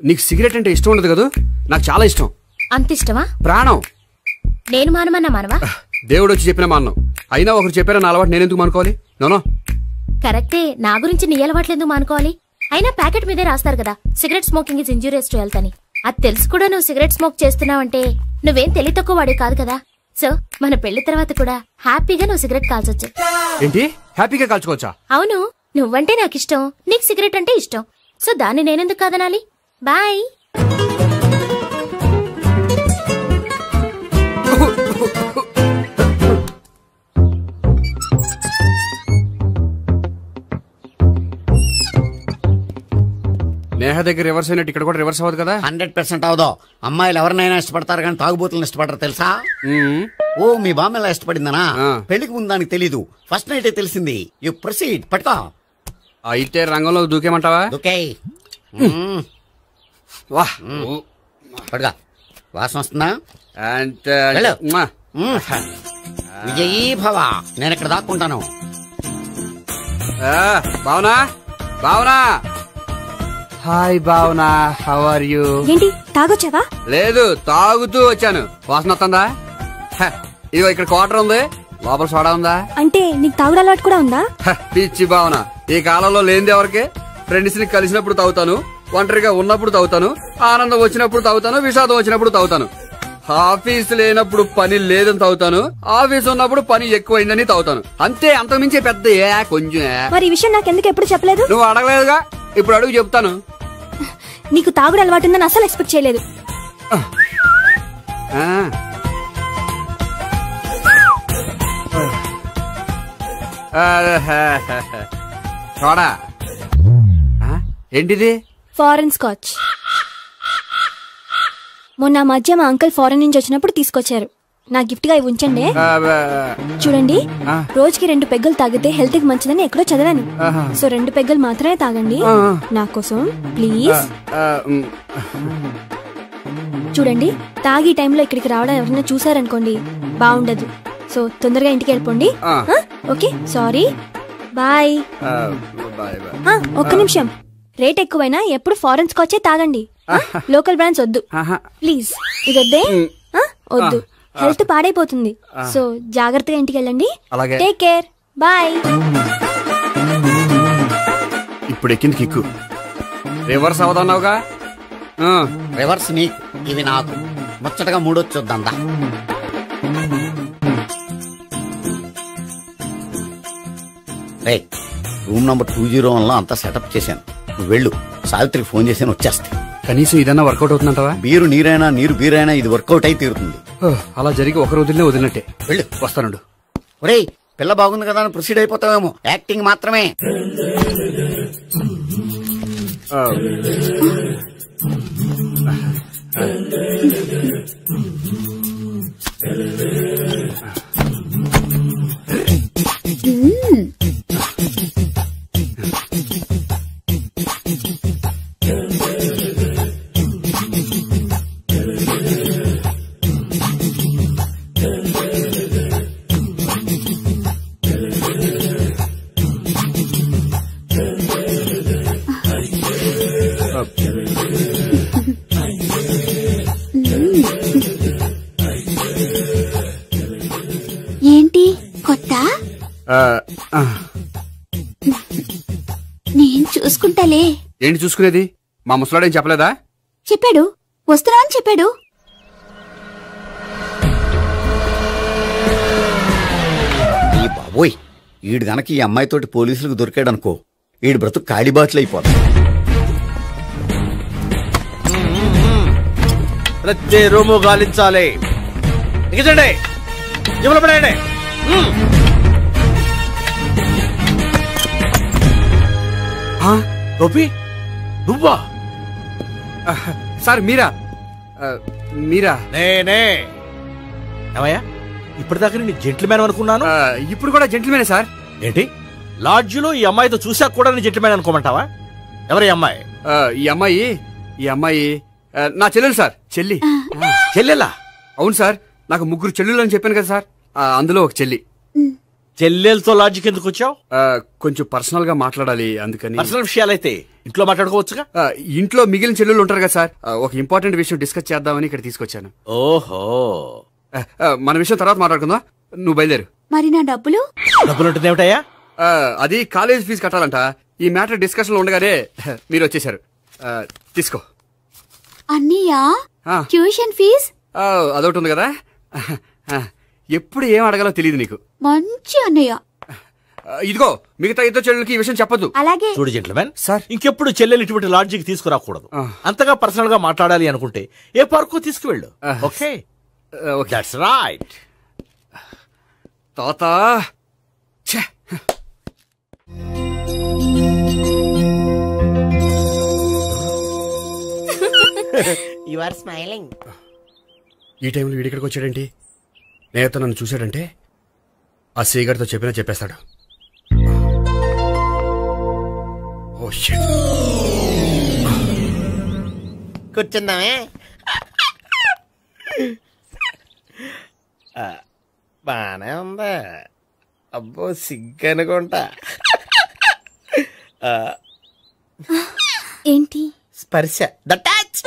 [SPEAKER 7] నీకు సిగరెట్ అంటే ఇష్టం ఉండదు కదా? నాకు చాలా ఇష్టం.
[SPEAKER 16] అంత ఇష్టమా?
[SPEAKER 7] ప్రాణం.
[SPEAKER 16] నేను మానవా?
[SPEAKER 7] దేవుడు వచ్చి చెప్పిన మానం. అయినా ఒకరు చెప్పారా నా అలవాటు నేనెందుకు మానుకోవాలి? నోనో.
[SPEAKER 16] కరెక్టే, నా గురించి నీ అలవాట్లు ఎందుకు మానుకోవాలి? అయినా ప్యాకెట్ మీదే రాస్తారు కదా, cigarette smoking is injurious to health అని. అది తెలుసు కూడా నువ్వు సిగరెట్ స్మోక్ చేస్తున్నావంటే నువ్వేం తెలివి తక్కువ వాడే కాదు కదా. సో మన పెళ్లి తర్వాత కూడా హ్యాపీగా నువ్వు సిగరెట్ కాల్చొచ్చు.
[SPEAKER 7] ఏంటి? హ్యాపీగా కాల్చుకోవచ్చా?
[SPEAKER 16] అవును, నువ్వంటే నాకు ఇష్టం, నీకు సిగరెట్ అంటే ఇష్టం. సో దాన్ని నేనెందుకు కాదనాలి? బాయ్.
[SPEAKER 7] నేహ దగ్గర రివర్స్ అయినట్టు ఇక్కడ కూడా రివర్స్ అవ్వదు కదా?
[SPEAKER 6] 100% అవదో. అమ్మాయిలు ఎవరినైనా ఇష్టపడతారు కానీ తాగుబోతులను ఇష్టపడరు తెలుసా? ఓ, మీ బామ్మ ఎలా ఇష్టపడిందనా? పెళ్లికి ముందు దానికి తెలీదు, ఫస్ట్ నైట్ తెలిసింది. You proceed. పట్టుకో.
[SPEAKER 7] అయితే రంగంలో దూకేమంటావా?
[SPEAKER 6] దూకేయ్. పట్టుగా. వాసన వస్తుందా? విజయీ భవ. నేను ఇక్కడ దాక్కుంటాను.
[SPEAKER 7] Bhavana. Hi Bhavana, how are you?
[SPEAKER 12] ఏంటి తాగొచ్చావా?
[SPEAKER 7] లేదు, తాగుతూ వచ్చాను. వాసన వస్తుందా? ఇదిగో ఇక్కడ క్వార్టర్ ఉంది, లోపల సోడా ఉందా?
[SPEAKER 12] అంటే నీకు తాగుడు అలవాటు కూడా ఉందా?
[SPEAKER 7] పిచ్చి భావన, ఈ కాలంలో లేనిది ఎవరికి? ఫ్రెండ్స్ ని కలిసినప్పుడు తాగుతాను, ఒంటరిగా ఉన్నప్పుడు తాగుతాను, ఆనందం వచ్చినప్పుడు తాగుతాను, విషాదం వచ్చినప్పుడు తాగుతాను. ఆఫీస్ లేనప్పుడు పని లేదని తాగుతాను, ఆఫీస్ ఉన్నప్పుడు పని ఎక్కువైందని తాగుతాను. అంతే, అంతకుమించే పెద్ద కొంచెం.
[SPEAKER 12] మరి ఈ విషయం నాకెందుకు ఎప్పుడు చెప్పలేదు?
[SPEAKER 7] నువ్వు అడగలేదుగా, ఇప్పుడు అడుగు చెప్తాను.
[SPEAKER 12] నీకు తాగుడు అలవాటు ఉందని అసలు ఎక్స్పెక్ట్ చేయలేదు.
[SPEAKER 7] చూడా ఏంటిది?
[SPEAKER 12] Foreign scotch. మొన్న మధ్య మా అంకుల్ ఫారెన్ నుంచి వచ్చినప్పుడు తీసుకొచ్చారు. నా గిఫ్ట్ గా ఇవి ఉంచండి. చూడండి, రోజుకి 2 పెగ్గులు తాగితే హెల్త్ కి మంచిదని ఎక్కడో చదివాను. సో 2 పెగ్గులు మాత్రమే తాగండి నా కోసం ప్లీజ్. చూడండి, తాగి టైంలో ఇక్కడికి రావడం ఎవరైనా చూసారనుకోండి బాగుండదు. సో తొందరగా ఇంటికి వెళ్ళిపోండి. Okay, sorry, bye. ఒక్క నిమిషం, రేట్ ఎక్కువైనా ఎప్పుడు ఫారెన్ స్కాచే తాగండి. లోకల్ బ్రాండ్స్ వద్దు ప్లీజ్. ఇది వద్దే, వద్దు, హెల్త్ పాడైపోతుంది. సో జాగ్రత్తగా ఇంటికి వెళ్ళండి. Take care, bye.
[SPEAKER 7] ఇప్పుడు ఎక్కింది కిక్కు. రివర్స్ అవదన్నావుగా?
[SPEAKER 6] రివర్స్ నీకు, ఇవి నాకు. ముచ్చటగా మూడొచ్చొద్దా? రూమ్ నంబర్ 201 లో అంతా సెటప్ చేశాను. నువ్వు వెళ్ళు, సావిత్రికి ఫోన్ చేశాను, వచ్చేస్తే.
[SPEAKER 7] కనీసం ఇదన్నా వర్కౌట్ అవుతుందంటావా?
[SPEAKER 6] బీరు నీరైనా నీరు బీరైనా ఇది వర్కౌట్ అయి తీరుతుంది.
[SPEAKER 7] అలా జరిగి ఒక రోజులనే వదిలినట్టే.
[SPEAKER 6] వెళ్ళు,
[SPEAKER 7] వస్తానుండు.
[SPEAKER 6] ఒరేయ్, పిల్ల బాగుంది కదా అని ప్రొసీడ్ అయిపోతావేమో. యాక్టింగ్ మాత్రమే.
[SPEAKER 17] ఏంటి కొత్త? నేను చూసుకుంటాలే.
[SPEAKER 7] ఏంటి చూసుకునేది? మా ముసలాడేం చెప్పలేదా?
[SPEAKER 17] చెప్పాడు, వస్తున్నా అని చెప్పాడు.
[SPEAKER 6] ఈ బాబోయ్, ఈడు గనక ఈ అమ్మాయితోటి పోలీసులకు దొరికాడనుకో, ఈడు బ్రతుకు కాళీబాతులు అయిపోతాడు.
[SPEAKER 15] ప్రతి రూము గాలించాలి. దిగజండి, జబ్బులు పడండి. గోపి, నువ్వా?
[SPEAKER 7] సార్ మీరా? మీరా?
[SPEAKER 15] నేనే. ఏమయ్యా, ఇప్పటిదాకా నేను జెంట్ల్మ్యాన్ అనుకున్నాను.
[SPEAKER 7] ఇప్పుడు కూడా జెంట్ల్మేనే సార్.
[SPEAKER 15] ఏంటి, లాడ్జిలో ఈ అమ్మాయితో చూసాక కూడా నేను జెంట్ల్మ్యాన్ అనుకోమంటావా? ఎవరి అమ్మాయి?
[SPEAKER 7] ఈ అమ్మాయి నా చెల్లెలు సార్.
[SPEAKER 15] చెల్లెలా?
[SPEAKER 7] అవును సార్, నాకు 3 చెల్లెలు అని చెప్పాను కదా సార్, అందులో ఒక చెల్లి.
[SPEAKER 15] చెల్లెలతో లాడ్జికి ఎందుకు వచ్చావు?
[SPEAKER 7] కొంచెం పర్సనల్ గా మాట్లాడాలి, అందుకని.
[SPEAKER 15] పర్సనల్ విషయాలైతే ఇంట్లో మాట్లాడుకోవచ్చుగా.
[SPEAKER 7] ఇంట్లో మిగిలిన చెల్లెలు ఉంటారు కదా సార్, ఒక ఇంపార్టెంట్ విషయం డిస్కస్ చేద్దామని ఇక్కడ తీసుకొచ్చాను.
[SPEAKER 15] ఓహో,
[SPEAKER 7] మన విషయం తర్వాత మాట్లాడుకుందాం. నువ్వు బయలుదేరు.
[SPEAKER 17] మరి నా డబ్బులు?
[SPEAKER 15] డబ్బులు ఉంటుంది ఏమిటయ్యా?
[SPEAKER 7] అది కాలేజ్ ఫీజు కట్టాలంట. ఈ మ్యాటర్ డిస్కషన్ లో ఉండగానే మీరు వచ్చేసారు. తీసుకో.
[SPEAKER 17] అన్నయ్యా, ట్యూషన్ ఫీజ్?
[SPEAKER 7] అదొకటి ఉంది కదా. ఎప్పుడు ఏం అడగాలో తెలియదు నీకు.
[SPEAKER 17] మంచి అన్నయ్య.
[SPEAKER 7] ఇదిగో, మిగతా ఇద్దరు చెల్లెలకి ఈ విషయం చెప్పదు.
[SPEAKER 17] అలాగే.
[SPEAKER 15] చూడు జెంట్ల్మెన్ సార్, ఇంకెప్పుడు చెల్లెలు ఇటువంటి లాడ్జికి తీసుకురాకూడదు. అంతగా పర్సనల్ గా మాట్లాడాలి అనుకుంటే ఏ పార్కు తీసుకువెళ్ళు. Okay, that's right.
[SPEAKER 7] తాత
[SPEAKER 4] యు ఆర్ స్మైలింగ్.
[SPEAKER 7] ఈ టైంలో వీడిక్కడికి వచ్చాడేంటి? నేత నన్ను చూశాడంటే ఆ సీగర్తో చెప్పినా చెప్పేస్తాడు. Oh shit.
[SPEAKER 4] కూర్చుందామే. బానే ఉందా? అబ్బో, సిగ్గనుకుంటా.
[SPEAKER 12] ఏంటి?
[SPEAKER 4] స్పర్శ, ద టచ్.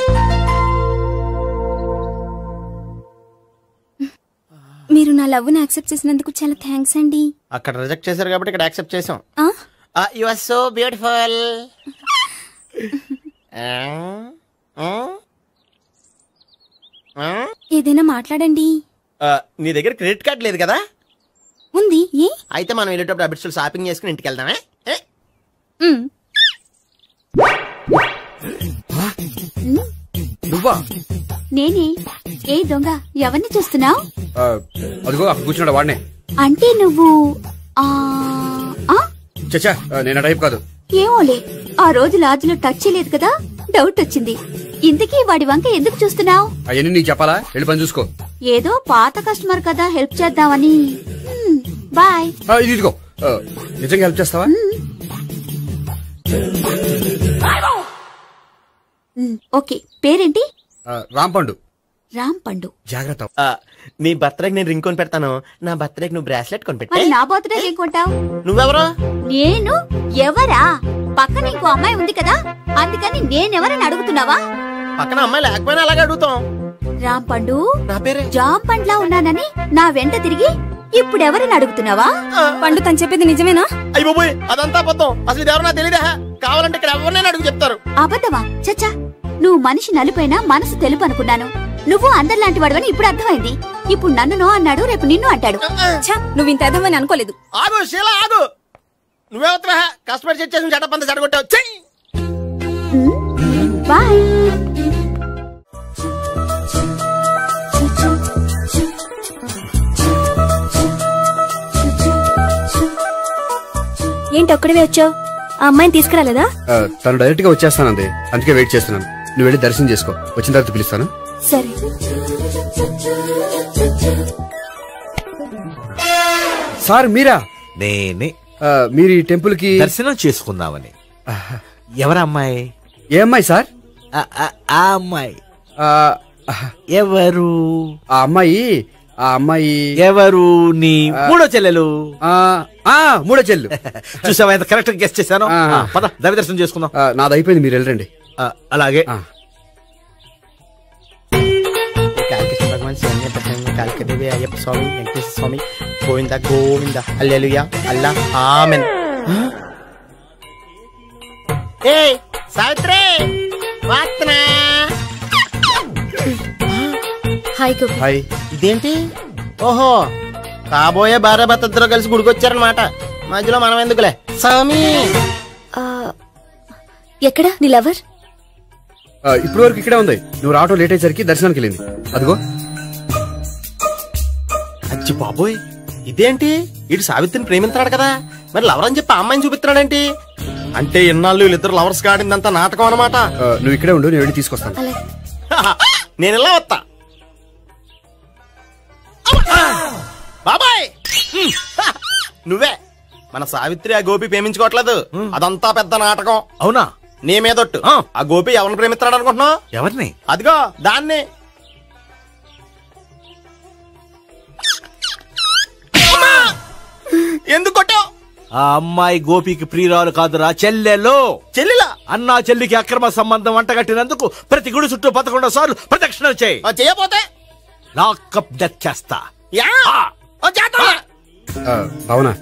[SPEAKER 12] మీరు నా లవ్ ని యాక్సెప్ట్ చేసినందుకు చాలా థ్యాంక్స్ అండి.
[SPEAKER 4] అక్కడ రిజెక్ట్ చేశారు కాబట్టి ఇక్కడ యాక్సెప్ట్ చేసాం. You are so beautiful.
[SPEAKER 12] ఏదైనా మాట్లాడండి.
[SPEAKER 4] నీ దగ్గర క్రెడిట్ కార్డ్ లేదు కదా?
[SPEAKER 12] ఉంది. ఏ?
[SPEAKER 4] అయితే మనం వెళ్ళేటప్పుడు అబిట్స్ షాపింగ్ చేసుకుని ఇంటికి వెళ్దామే.
[SPEAKER 7] నువ్వా?
[SPEAKER 17] నేనే. ఏ దొంగ, ఎవరిని చూస్తున్నావు?
[SPEAKER 7] అదిగో అక్కడ కూర్చున్నాడు వాడినే.
[SPEAKER 17] అంటే నువ్వు
[SPEAKER 7] చచ్చా నేను టైప్ కాదు.
[SPEAKER 17] ఏమోలే, ఆ రోజు లాడ్జ్లో టచ్ చేయలేదు కదా, డౌట్ వచ్చింది. ఇంతకీ వాడి వంక ఎందుకు చూస్తున్నావు?
[SPEAKER 7] అవన్నీ నీకు చెప్పాలా? వెళ్ళి పని చూసుకో.
[SPEAKER 17] ఏదో పాత కస్టమర్ కదా, హెల్ప్ చేద్దామని. బాయ్.
[SPEAKER 7] ఇది ఇదిగో, నిజంగా హెల్ప్ చేస్తావా?
[SPEAKER 17] ఓకే, పేరేంటి?
[SPEAKER 7] రాంపండు.
[SPEAKER 17] రాంపండు.
[SPEAKER 7] జాగ్రత్త.
[SPEAKER 4] నీ బర్త్డేకి నేను రింగ్ కొని పెడతాను, నా బర్త్డేకి నువ్వు బ్రాస్లెట్ కొని పెట్టే.
[SPEAKER 17] నా బర్త్డే ఏం కొంటావు?
[SPEAKER 4] నువ్వెవరో?
[SPEAKER 17] నేను ఎవరా? పక్కన ఇంకో అమ్మాయి ఉంది కదా, అందుకని నేనెవరని అడుగుతున్నావా?
[SPEAKER 4] పక్కన అమ్మాయి లేకపోయినా అలాగే అడుగుతాం.
[SPEAKER 17] రాంపండు,
[SPEAKER 4] నా పేరే
[SPEAKER 17] జామ్ పండ్లా ఉన్నానని నా వెంట తిరిగి ఇప్పుడెవరని అడుగుతున్నావా?
[SPEAKER 12] పండు తను చెప్పేది నిజమేనా?
[SPEAKER 4] అయ్యో పోయి, అదంతా అబద్ధం. అసలు ఇది ఎవరో నాకు తెలియదా? కావాలంటే ఇక్కడ ఎవరినైనా అడుగు చెప్తారు.
[SPEAKER 17] అబద్ధమా? చచ్చా, నువ్వు మనిషి నలుపైనా మనసు తెలుపు అనుకున్నాను. నువ్వు అందరిలాంటి వాడవని ఇప్పుడు అర్థమైంది. ఇప్పుడు నన్ను నో అన్నాడు, రేపు నిన్ను అంటాడు.
[SPEAKER 12] నువ్వు ఇంత ఎదవని అనుకోలేదు.
[SPEAKER 4] ఆగు శీలా, ఆగు. నువ్వేవత్తవా? కస్టమర్ సెట్ చేసి చెడ్డ చెడగొట్టావు.
[SPEAKER 17] బాయ్.
[SPEAKER 12] ఏంటి ఒక్కడివే వచ్చావు? ఆ అమ్మాయిని తీసుకురాలేదా?
[SPEAKER 7] తను డైరెక్ట్ గా వచ్చేస్తానంది, అందుకే వెయిట్ చేస్తున్నాను. నువ్వు వెళ్ళి దర్శనం చేసుకో, వచ్చిన తర్వాత పిలుస్తాను.
[SPEAKER 12] సరే.
[SPEAKER 7] సార్ మీరా?
[SPEAKER 18] నేనే.
[SPEAKER 7] మీరు ఈ టెంపుల్ కి
[SPEAKER 18] దర్శనం చేసుకుందామని. ఎవరమ్మాయి?
[SPEAKER 7] ఏ అమ్మాయి సార్?
[SPEAKER 18] ఆ అమ్మాయి ఎవరు?
[SPEAKER 7] ఆ అమ్మాయి
[SPEAKER 18] ఎవరు? నీ మూడో చెల్లెలు.
[SPEAKER 7] మూడో చెల్లు.
[SPEAKER 18] చూసావా ఎంత కరెక్ట్ గెస్ట్ చేశాను. పద దైవ దర్శనం చేసుకుందాం.
[SPEAKER 7] నాది అయిపోయింది, మీరు వెళ్ళండి.
[SPEAKER 18] అలాగే.
[SPEAKER 4] కాళికదేవి, అయ్యప్ప స్వామి, వెంకటేశ్వర స్వామి, గోవింద గోవింద, హల్లెలూయా, అల్లా, ఆమెన్. ఏ సావిత్రి, వాత్నా.
[SPEAKER 16] హాయ్ గోపి.
[SPEAKER 7] హాయ్.
[SPEAKER 4] ఇదేంటి? ఓహో, కాబోయే భార్య భర్త ఇద్దరు కలిసి గుడికొచ్చారనమాట. మధ్యలో మనం ఎందుకులే స్వామి.
[SPEAKER 16] ఎక్కడ నీ లవర్?
[SPEAKER 7] ఇప్పుడు వరకు ఇక్కడే ఉంది. నువ్వు రావటం లేట్ అయ్యేసరికి దర్శనానికి వెళ్ళింది. అదిగో.
[SPEAKER 4] అచ్చి బాబోయ్, ఇదేంటి? ఇటు సావిత్రిని ప్రేమిస్తున్నాడు కదా, మరి లవర్ అని చెప్పి అమ్మాయిని చూపిస్తున్నాడేంటి? అంటే ఇన్నాళ్ళు వీళ్ళిద్దరు లవర్స్ కాడిందంతా నాటకం అనమాట.
[SPEAKER 7] నువ్వు ఇక్కడే ఉండు, నేను వెళ్ళి తీసుకొస్తాను.
[SPEAKER 4] నేను ఇలా వస్తా. బాబాయ్, నువ్వే మన సావిత్రి ఆ గోపి ప్రేమించుకోవట్లేదు, అదంతా పెద్ద నాటకం.
[SPEAKER 18] అవునా?
[SPEAKER 4] నీ మీదొట్టు. ఆ గోపి ఎవరిని ప్రేమిస్తున్నాడు అనుకుంటున్నావు?
[SPEAKER 18] ఎవరిని?
[SPEAKER 4] అదిగో దాన్ని. ఎందుకు కొట్టావు?
[SPEAKER 18] ఆ అమ్మాయి గోపికి ప్రియురాలు కాదురా, చెల్లెలో.
[SPEAKER 4] చెల్లెలా?
[SPEAKER 18] అన్నా చెల్లికి అక్రమ సంబంధం వంటగట్టినందుకు ప్రతి గుడి చుట్టూ 11 సార్లు ప్రదక్షిణలు చేయి.
[SPEAKER 4] చేయపోతే
[SPEAKER 18] లాకప్ డెత్ చేస్తా.
[SPEAKER 7] అవునా?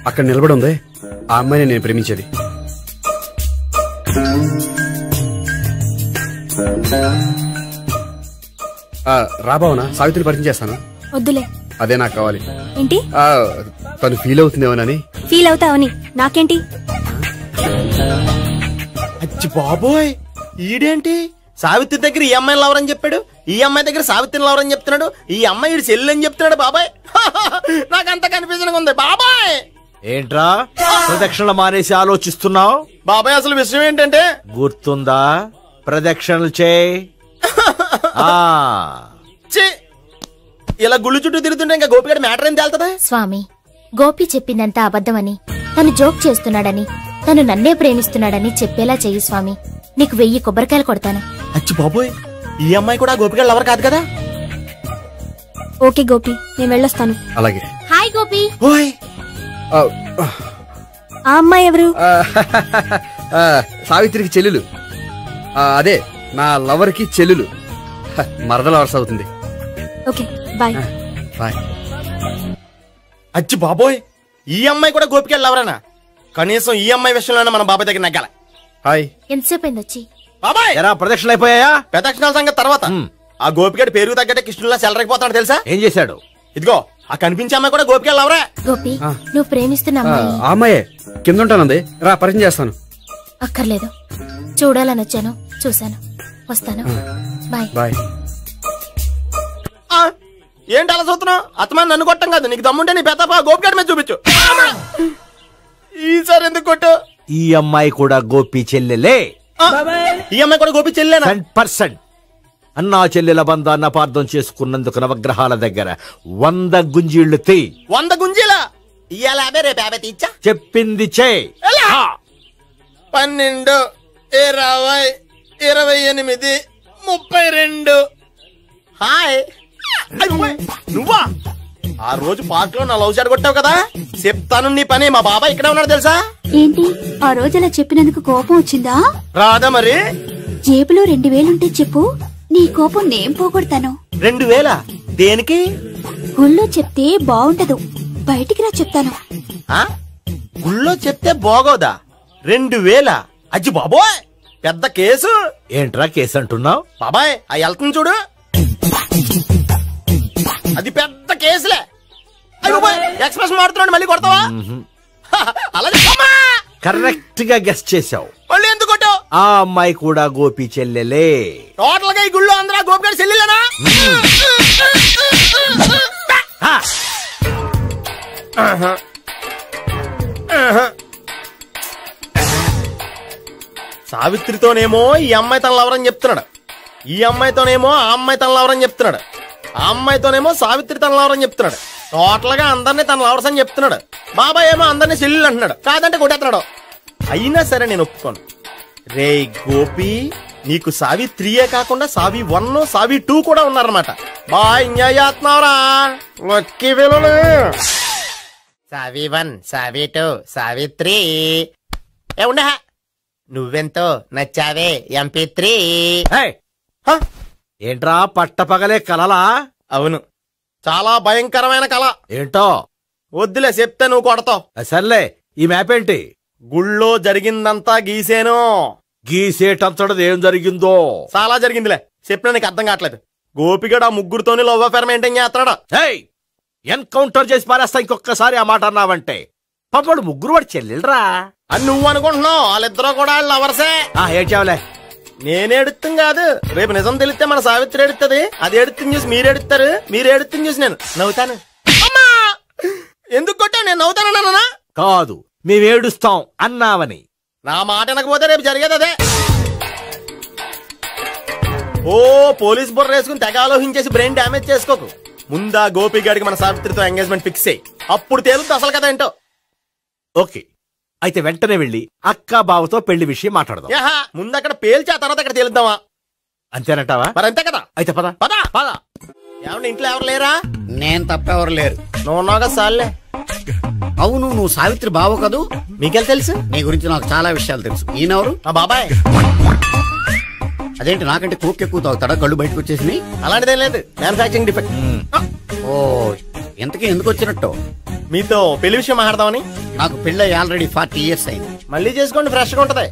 [SPEAKER 7] అక్కడ నిలబడి ఉంది ఆ అమ్మాయిని నేను ప్రేమించేది. రాబావునా? సావిత్రిని పరిచయం చేస్తాను.
[SPEAKER 12] వద్దులే.
[SPEAKER 7] అదే నాకు కావాలి.
[SPEAKER 12] ఏంటి?
[SPEAKER 7] తను ఫీల్ అవుతుందేమోనని.
[SPEAKER 12] ఫీల్ అవుతావని నాకేంటి?
[SPEAKER 4] అచ్చి బాబోయ్, ఈడేంటి సావిత్రి దగ్గర ఈ అమ్మాయిని లవర్ అని చెప్పాడు, ఈ అమ్మాయి దగ్గర సావిత్రిని లవర్ అని చెప్తున్నాడు, ఈ అమ్మాయి ఇడు చెల్లి అని చెప్తున్నాడు. బాబాయ్ నాకంత కన్ఫ్యూజన్ ఉంది. బాబాయ్
[SPEAKER 18] ఏంట్రా ప్రదక్షిణలు మానేసి ఆలోచిస్తున్నావు?
[SPEAKER 4] బాబాయ్ అసలు విషయం ఏంటంటే,
[SPEAKER 18] గుర్తుందా? ప్రదక్షిణలు చేయి.
[SPEAKER 4] ఇలా గుళ్ళు చుట్టూ తిరుగుతుంటే ఇంకా గోపిగడ మ్యాటర్ ఏం తేలుతుందా?
[SPEAKER 16] స్వామి, గోపి చెప్పిందంతా అబద్ధమని, తను జోక్ చేస్తున్నాడని, తను నన్నే ప్రేమిస్తున్నాడని చెప్పేలా చెయ్యి స్వామి. నీకు 1000 కొబ్బరికాయలు కొడతాను.
[SPEAKER 4] అచ్చి బాబోయ్, ఈ అమ్మాయి కూడా గోపిగడ లవర్ కాదు కదా?
[SPEAKER 12] ఓకే గోపి, నేను వెళ్ళొస్తాను.
[SPEAKER 7] అలాగే.
[SPEAKER 16] హాయ్ గోపి.
[SPEAKER 12] ఆ అమ్మాయి ఎవరు?
[SPEAKER 7] సావిత్రికి చెల్లెలు. అదే నా లవర్ కి చెల్లెలు. మరద లవర్స్ అవుతుంది.
[SPEAKER 12] Okay bye.
[SPEAKER 7] బాయ్.
[SPEAKER 4] అచ్చి బాబోయ్, ఈ అమ్మాయి కూడా గోపిగడ లవరేనా? కనీసం ఈ అమ్మాయి విషయంలోనే మన బాబాయ్ దగ్గర నగ్గాల.
[SPEAKER 7] హాయ్.
[SPEAKER 16] ఎంతసేపు అయింది వచ్చి?
[SPEAKER 4] బాబాయ్
[SPEAKER 18] ప్రదక్షిణలు అయిపోయాయా?
[SPEAKER 4] ప్రదక్షిణాల సంగతి తర్వాత. ఆ గోపిగడ పేరు తగ్గట్టే కృష్ణులా చెలరైపోతాడు తెలుసా?
[SPEAKER 18] ఏం చేశాడు?
[SPEAKER 4] ఇదిగో ఆ కనిపించే అమ్మాయి కూడా గోపిగడ లవరే.
[SPEAKER 16] గోపి, నువ్వు ప్రేమిస్తున్న అమ్మాయి
[SPEAKER 7] ఆ అమ్మాయే కింద ఉంటానంది. రా పరిచయం చేస్తాను.
[SPEAKER 16] అక్కర్లేదు, చూడాలని వచ్చాను, చూశాను, వస్తాను. బాయ్.
[SPEAKER 7] బాయ్.
[SPEAKER 4] ఏంటి అలా చూస్తున్నావు? అత్తమాని నన్ను కొట్టం కాదు, నీకు దమ్ముంటే నీ పెద్ద గోపిగాడి మీద చూపించు. ఈసారి ఎందుకు కొట్టు?
[SPEAKER 18] ఈ అమ్మాయి కూడా గోపి చెల్లెలే.
[SPEAKER 4] ఈ అమ్మాయి కూడా గోపి చెల్లెనా?
[SPEAKER 18] 100%. అన్నా చెల్లెల బంధాన్ని అపార్థం చేసుకున్నందుకు నవగ్రహాల దగ్గర 100 గుంజీళ్లు తీ.
[SPEAKER 4] 100 గుంజీలా? ఇయ్యాల 50 రేపు 50 తీచ్చా.
[SPEAKER 18] చెప్పింది చే.
[SPEAKER 4] 12, 20, 28, 32. హాయ్. నువ్వా? ఆ రోజు పార్క్ లో నా లవ్ షాట్ కొట్టావు కదా, చెప్తాను నీ పని. మా బాబాయ్ ఇక్కడే ఉన్నాడు తెలుసా?
[SPEAKER 17] ఏంటి ఆ రోజు అలా చెప్పినందుకు కోపం వచ్చిందా?
[SPEAKER 4] రాదా మరి?
[SPEAKER 17] జేబులో 2000 ఉంటే చెప్పు, నీ కోపం నేను పోగొడతాను.
[SPEAKER 4] 2000? దేనికి?
[SPEAKER 17] గుళ్ళో చెప్తే బాగుంటదు, బయటికి రా చెప్తాను.
[SPEAKER 4] గుళ్ళో చెప్తే బాగోదా? 2000? అజ్జి బాబోయ్, పెద్ద కేసు.
[SPEAKER 18] ఏంట్రా కేసు అంటున్నావు?
[SPEAKER 4] బాబాయ్ ఆ వెళ్తుంది చూడు, అది పెద్ద కేసులే. ఎక్స్ప్రెషన్ మారుతున్నాడు, మళ్ళీ కొడతావా? అలా
[SPEAKER 18] కరెక్ట్ గా గెస్ చేశావు.
[SPEAKER 4] మళ్ళీ ఎందుకు కొట్టావు?
[SPEAKER 18] ఆ అమ్మాయి కూడా గోపి చెల్లెలే.
[SPEAKER 4] టోటల్ గా ఈ గుళ్ళో అందరూ గోపిగాడి చెల్లెలేనా? సావిత్రితోనేమో ఈ అమ్మాయి తన లవరని చెప్తున్నాడు, ఈ అమ్మాయితోనేమో ఆ అమ్మాయి తన లవరని చెప్తున్నాడు, ఆ అమ్మాయితోనేమో సావిత్రి తన లవరని చెప్తున్నాడు. టోటల్ గా అందరినీ తన లవర్స్ అని చెప్తున్నాడు. బాబాయ్ ఏమో అందరినీ చెల్లెలు అంటున్నాడు, కాదంటే కొట్టేస్తున్నాడు. అయినా సరే నేను ఒప్పుకోను. రే గోపి, నీకు సావిత్రియే కాకుండా సావి 1, సావి 2 కూడా ఉన్నారన్నమాట. బాయ్ ఎంజాయ్ చేస్తున్నావురా. లక్కీ పిల్లలు. సావి 1, సావి 2, సావిత్రి. ఏ ఉండే, నువ్వెంతో నచ్చావే MP3.
[SPEAKER 18] ఏంట్రా పట్టపగలే కలలా?
[SPEAKER 4] అవును, చాలా భయంకరమైన కళ.
[SPEAKER 18] ఏంటో?
[SPEAKER 4] వద్దులే, చెప్తే నువ్వు కొడతావు.
[SPEAKER 18] సర్లే, ఈ మ్యాప్ ఏంటి?
[SPEAKER 4] గుళ్ళో జరిగిందంతా గీసేను.
[SPEAKER 18] గీసేటంతటది ఏం జరిగిందో?
[SPEAKER 4] చాలా జరిగిందిలే, చెప్పినా నీకు అర్థం కావట్లేదు. గోపిగడు ఆ ముగ్గురుతోని లవ్ అఫేర్ మెయింటైన్ చేస్తున్నాడు.
[SPEAKER 18] ఎన్కౌంటర్ చేసి పారేస్తా ఇంకొకసారి ఆ మాట అన్నావంటే. పాపడు ముగ్గురు వాడు చెల్లెలరా
[SPEAKER 4] అని నువ్వు అనుకుంటున్నావు, వాళ్ళిద్దరూ కూడా లవర్సే.
[SPEAKER 18] ఏడ్చావులే.
[SPEAKER 4] నేనే ఎడుతుంది కాదు, రేపు నిజం తెలిస్తే మన సావిత్రి ఎడుతుంది. అది ఎడుతుంది చూసి మీరు ఎడుతారు, మీరు ఎడుతుంది చూసి నేను నవ్వుతాను. ఎందుకు కొట్టావు? నేను నవ్వుతానన్నా?
[SPEAKER 18] కాదు, మేమేడుస్తాం అన్నావని.
[SPEAKER 4] నా మాట అనకపోతే రేపు జరిగేది అదే. ఓ పోలీస్ బుర్ర వేసుకుని తెగ ఆలోచించేసి బ్రెయిన్ డ్యామేజ్ చేసుకోకు. ముందా గోపి గారికి మన సావిత్రితో ఎంగేజ్మెంట్ ఫిక్స్ అయ్యి అప్పుడు తేలుతుంది అసలు కదా ఏంటో.
[SPEAKER 18] ఓకే, అయితే వెంటనే వెళ్ళి అక్క బావతో పెళ్లి విషయం మాట్లాడదాం.
[SPEAKER 4] ముందు అక్కడ పేల్చి ఆ తర్వాత అక్కడ తేలుద్దామా?
[SPEAKER 18] అంతేనంటావా?
[SPEAKER 4] మరి అంతే కదా.
[SPEAKER 18] అయితే పద
[SPEAKER 4] పద పద. ఏమన్నా ఇంట్లో ఎవరు లేరా?
[SPEAKER 6] నేను తప్పెవరు లేరు.
[SPEAKER 4] నువ్వు ఉన్నావుగా సార్లే.
[SPEAKER 6] అవును, నువ్వు సావిత్రి బావ కదూ?
[SPEAKER 4] మీకెళ్ళి తెలుసు?
[SPEAKER 6] నీ గురించి నాకు చాలా విషయాలు తెలుసు. ఈయనెవరు?
[SPEAKER 4] మా బాబాయ్.
[SPEAKER 6] అదేంటి నాకంటే కోక్ ఎక్కువ తాగుతాడా? కళ్ళు బయటకు వచ్చేసి?
[SPEAKER 4] అలాంటిదేం లేదు, మ్యానుఫాక్చరింగ్ డిఫెక్ట్.
[SPEAKER 6] ఓ, ఎంతకీ ఎందుకు వచ్చినట్టు?
[SPEAKER 4] మీతో పెళ్లి విషయం మాట్లాడదామని.
[SPEAKER 6] నాకు పెళ్ళి ఆల్రెడీ 40 years అయింది.
[SPEAKER 4] మళ్ళీ చేసుకోండి, ఫ్రెష్ గా ఉంటది.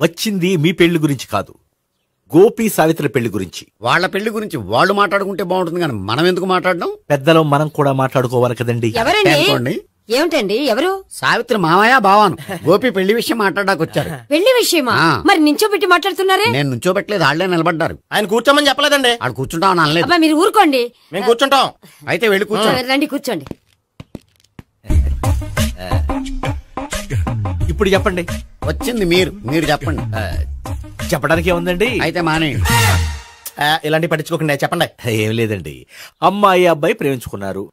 [SPEAKER 18] వచ్చింది మీ పెళ్లి గురించి కాదు, గోపి సావిత్రి పెళ్లి గురించి.
[SPEAKER 6] వాళ్ళ పెళ్లి గురించి వాళ్ళు మాట్లాడుకుంటే బాగుంటుంది, కానీ మనం ఎందుకు మాట్లాడడం?
[SPEAKER 18] పెద్దలో మనం కూడా మాట్లాడుకోవాలి కదండి.
[SPEAKER 8] ఏమిటండి? ఎవరు?
[SPEAKER 6] సావిత్రి మామయ్య బావాను. గోపి పెళ్లి విషయం మాట్లాడడానికి వచ్చారు.
[SPEAKER 8] పెళ్లి విషయమా? మరి నించోబెట్టి మాట్లాడుతున్నారే?
[SPEAKER 6] నేను నుంచోబెట్టలేదు, వాళ్ళే నిలబడ్డారు.
[SPEAKER 4] ఆయన కూర్చోమని చెప్పలేదండి.
[SPEAKER 6] వాళ్ళు కూర్చుంటామని అనలేదు.
[SPEAKER 8] అబ్బా మీరు ఊరుకోండి.
[SPEAKER 4] మేము కూర్చుంటాం.
[SPEAKER 6] అయితే వెళ్ళి కూర్చోండి.
[SPEAKER 8] రండి కూర్చోండి.
[SPEAKER 18] ఇప్పుడు చెప్పండి.
[SPEAKER 6] వచ్చింది మీరు చెప్పండి.
[SPEAKER 18] చెప్పడానికి ఏముందండి?
[SPEAKER 6] అయితే మానేయండి.
[SPEAKER 4] ఇలాంటి పట్టించుకోకుండా చెప్పండి.
[SPEAKER 18] ఏం లేదండి, అమ్మాయి అబ్బాయి ప్రేమించుకున్నారు.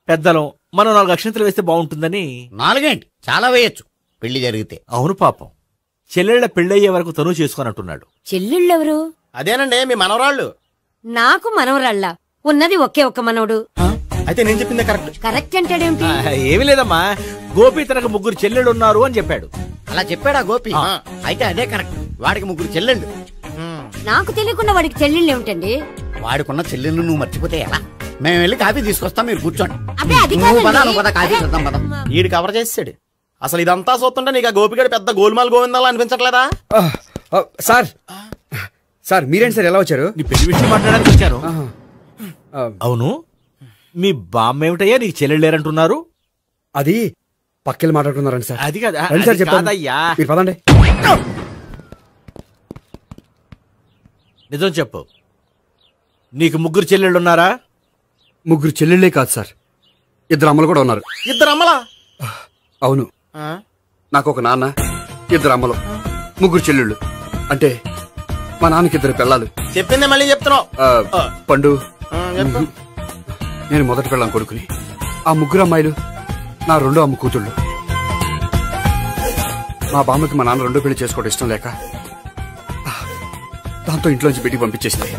[SPEAKER 18] పెద్దలం మనం 4 అక్షంతలు వేస్తే బాగుంటుందని.
[SPEAKER 6] 4 చాలా వేయచ్చు పెళ్లి జరిగితే.
[SPEAKER 18] అవును పాపం, చెల్లెళ్ళ పెళ్ళయ్యే వరకు తను చేసుకోనంటున్నాడు.
[SPEAKER 8] చెల్లెళ్ళెవరు?
[SPEAKER 4] అదేనండి మీ మనవరాళ్ళు.
[SPEAKER 8] నాకు మనవరాళ్ళ ఉన్నది ఒకే ఒక్క మనవడు.
[SPEAKER 4] అయితే నేను చెప్పింది కరెక్ట్.
[SPEAKER 8] కరెక్ట్ అంటాడేమిటి?
[SPEAKER 18] ఏమి లేదమ్మా, గోపి తనకు 3 చెల్లెళ్ళు ఉన్నారు అని చెప్పాడు.
[SPEAKER 6] అలా చెప్పాడా గోపి? అయితే అదే కరెక్ట్. వాడికి 3 చెల్లెళ్ళు.
[SPEAKER 8] నాకు తెలియకుండా వాడికి చెల్లెళ్ళు ఏమిటండి?
[SPEAKER 6] వాడికున్న చెల్లెళ్ళు నువ్వు మర్చిపోతే ఎలా? మేము వెళ్ళి కాఫీ తీసుకొస్తాం, మీరు కూర్చోండి. కాఫీ చేద్దాం పద.
[SPEAKER 4] ఈడు కవర్ చేసాడు. అసలు ఇదంతా చూస్తుంటే నీకు ఆ గోపిగడు పెద్ద గోల్మాల్ గోవిందాలు అనిపించట్లేదా?
[SPEAKER 19] సార్ మీరేంటి సార్ ఎలా వచ్చారు?
[SPEAKER 18] నీ పెళ్లి విషయం మాట్లాడడానికి వచ్చాను. అవును, మీ బామ్మ ఏమిటయ్యా నీకు చెల్లెళ్ళు లేరంటున్నారు?
[SPEAKER 19] అది పక్కెళ్ళి మాట్లాడుకున్నారండి సార్.
[SPEAKER 18] అది కదా
[SPEAKER 19] సార్ చెప్తాను, మీరు పదండి.
[SPEAKER 18] నిజం చెప్పు. నీకు ముగ్గురు చెల్లెళ్ళున్నారా?
[SPEAKER 19] ముగ్గురు చెల్లెళ్ళే కాదు సార్, ఇద్దరు అమ్మలు కూడా ఉన్నారు.
[SPEAKER 4] ఇద్దరు అమ్మలా?
[SPEAKER 19] అవును. నాకు ఒక నాన్న, ఇద్దరు అమ్మలు, ముగ్గురు చెల్లెళ్ళు. అంటే మా నాన్నకి ఇద్దరు పిల్లలు.
[SPEAKER 4] చెప్పిందే మళ్ళీ చెప్తున్నావు.
[SPEAKER 19] పండు, నేను మొదటి పిల్లని కొడుకుని. ఆ ముగ్గురు అమ్మాయిలు నా రెండో అమ్మ కూతుళ్ళు. మా బామ్మకి మా నాన్న రెండో పెళ్లి చేసుకోవడం ఇష్టం లేక దాంతో ఇంట్లోంచి బయటికి పంపించేసింది.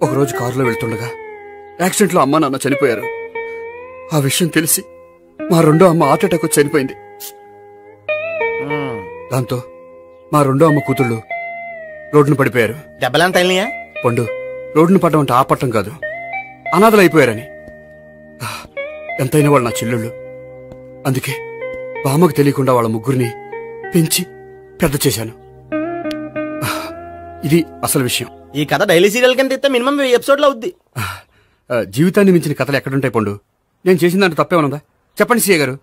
[SPEAKER 19] ఒకరోజు కారులో వెళ్తుండగా యాక్సిడెంట్లో అమ్మ నాన్న చనిపోయారు. ఆ విషయం తెలిసి మా రెండో అమ్మ హార్ట్ అటాక్ వచ్చి చనిపోయింది. దాంతో మా రెండో అమ్మ కూతుళ్ళు రోడ్డును పడిపోయారు.
[SPEAKER 4] దెబ్బలంత అయినాయా?
[SPEAKER 19] పండు, రోడ్డును పడ్డం అంటే ఆపట్టం కాదు, అనాథలు అయిపోయారని. ఎంతైనా వాళ్ళు నా చెల్లెళ్ళు. అందుకే బామ్మకు తెలియకుండా వాళ్ళ ముగ్గురిని పెంచి పెద్ద చేశాను. ఇది అసలు విషయం.
[SPEAKER 4] ఈ కథ డైలీ సీరియల్ కింద ఇస్తే మినిమం 1000 ఎపిసోడ్లు అవుద్ది.
[SPEAKER 19] జీవితాన్ని మించిన కథలు ఎక్కడుంటాయి పండు? నేను చేసిన దాంట్లో తప్పేమనుందా? చెప్పండి సీఏ గారు,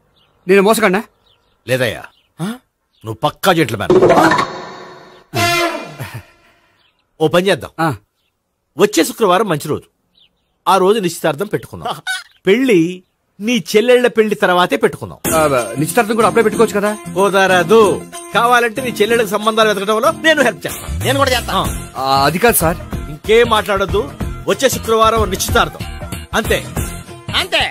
[SPEAKER 19] నేను మోసగండా?
[SPEAKER 18] లేదయ్యా, నువ్వు పక్కా చెట్లు మేన. ఓ పని చేద్దాం, వచ్చే శుక్రవారం మంచి రోజు. ఆ రోజు నిశ్చితార్థం పెట్టుకుందాం. పెళ్లి నీ చెల్లెళ్ల పెళ్లి తర్వాతే పెట్టుకుందాం.
[SPEAKER 19] నిశ్చితార్థం కూడా అప్పుడే పెట్టుకోవచ్చు కదా?
[SPEAKER 18] కుదరదు. కావాలంటే నీ చెల్లెళ్ళకి సంబంధాలు వెతకడంలో నేను హెల్ప్ చేస్తాను.
[SPEAKER 4] నేను కూడా చేస్తాను.
[SPEAKER 19] అది కాదు సార్.
[SPEAKER 18] ఇంకేం మాట్లాడొద్దు. వచ్చే శుక్రవారం నిశ్చితార్థం, అంతే
[SPEAKER 4] అంతే.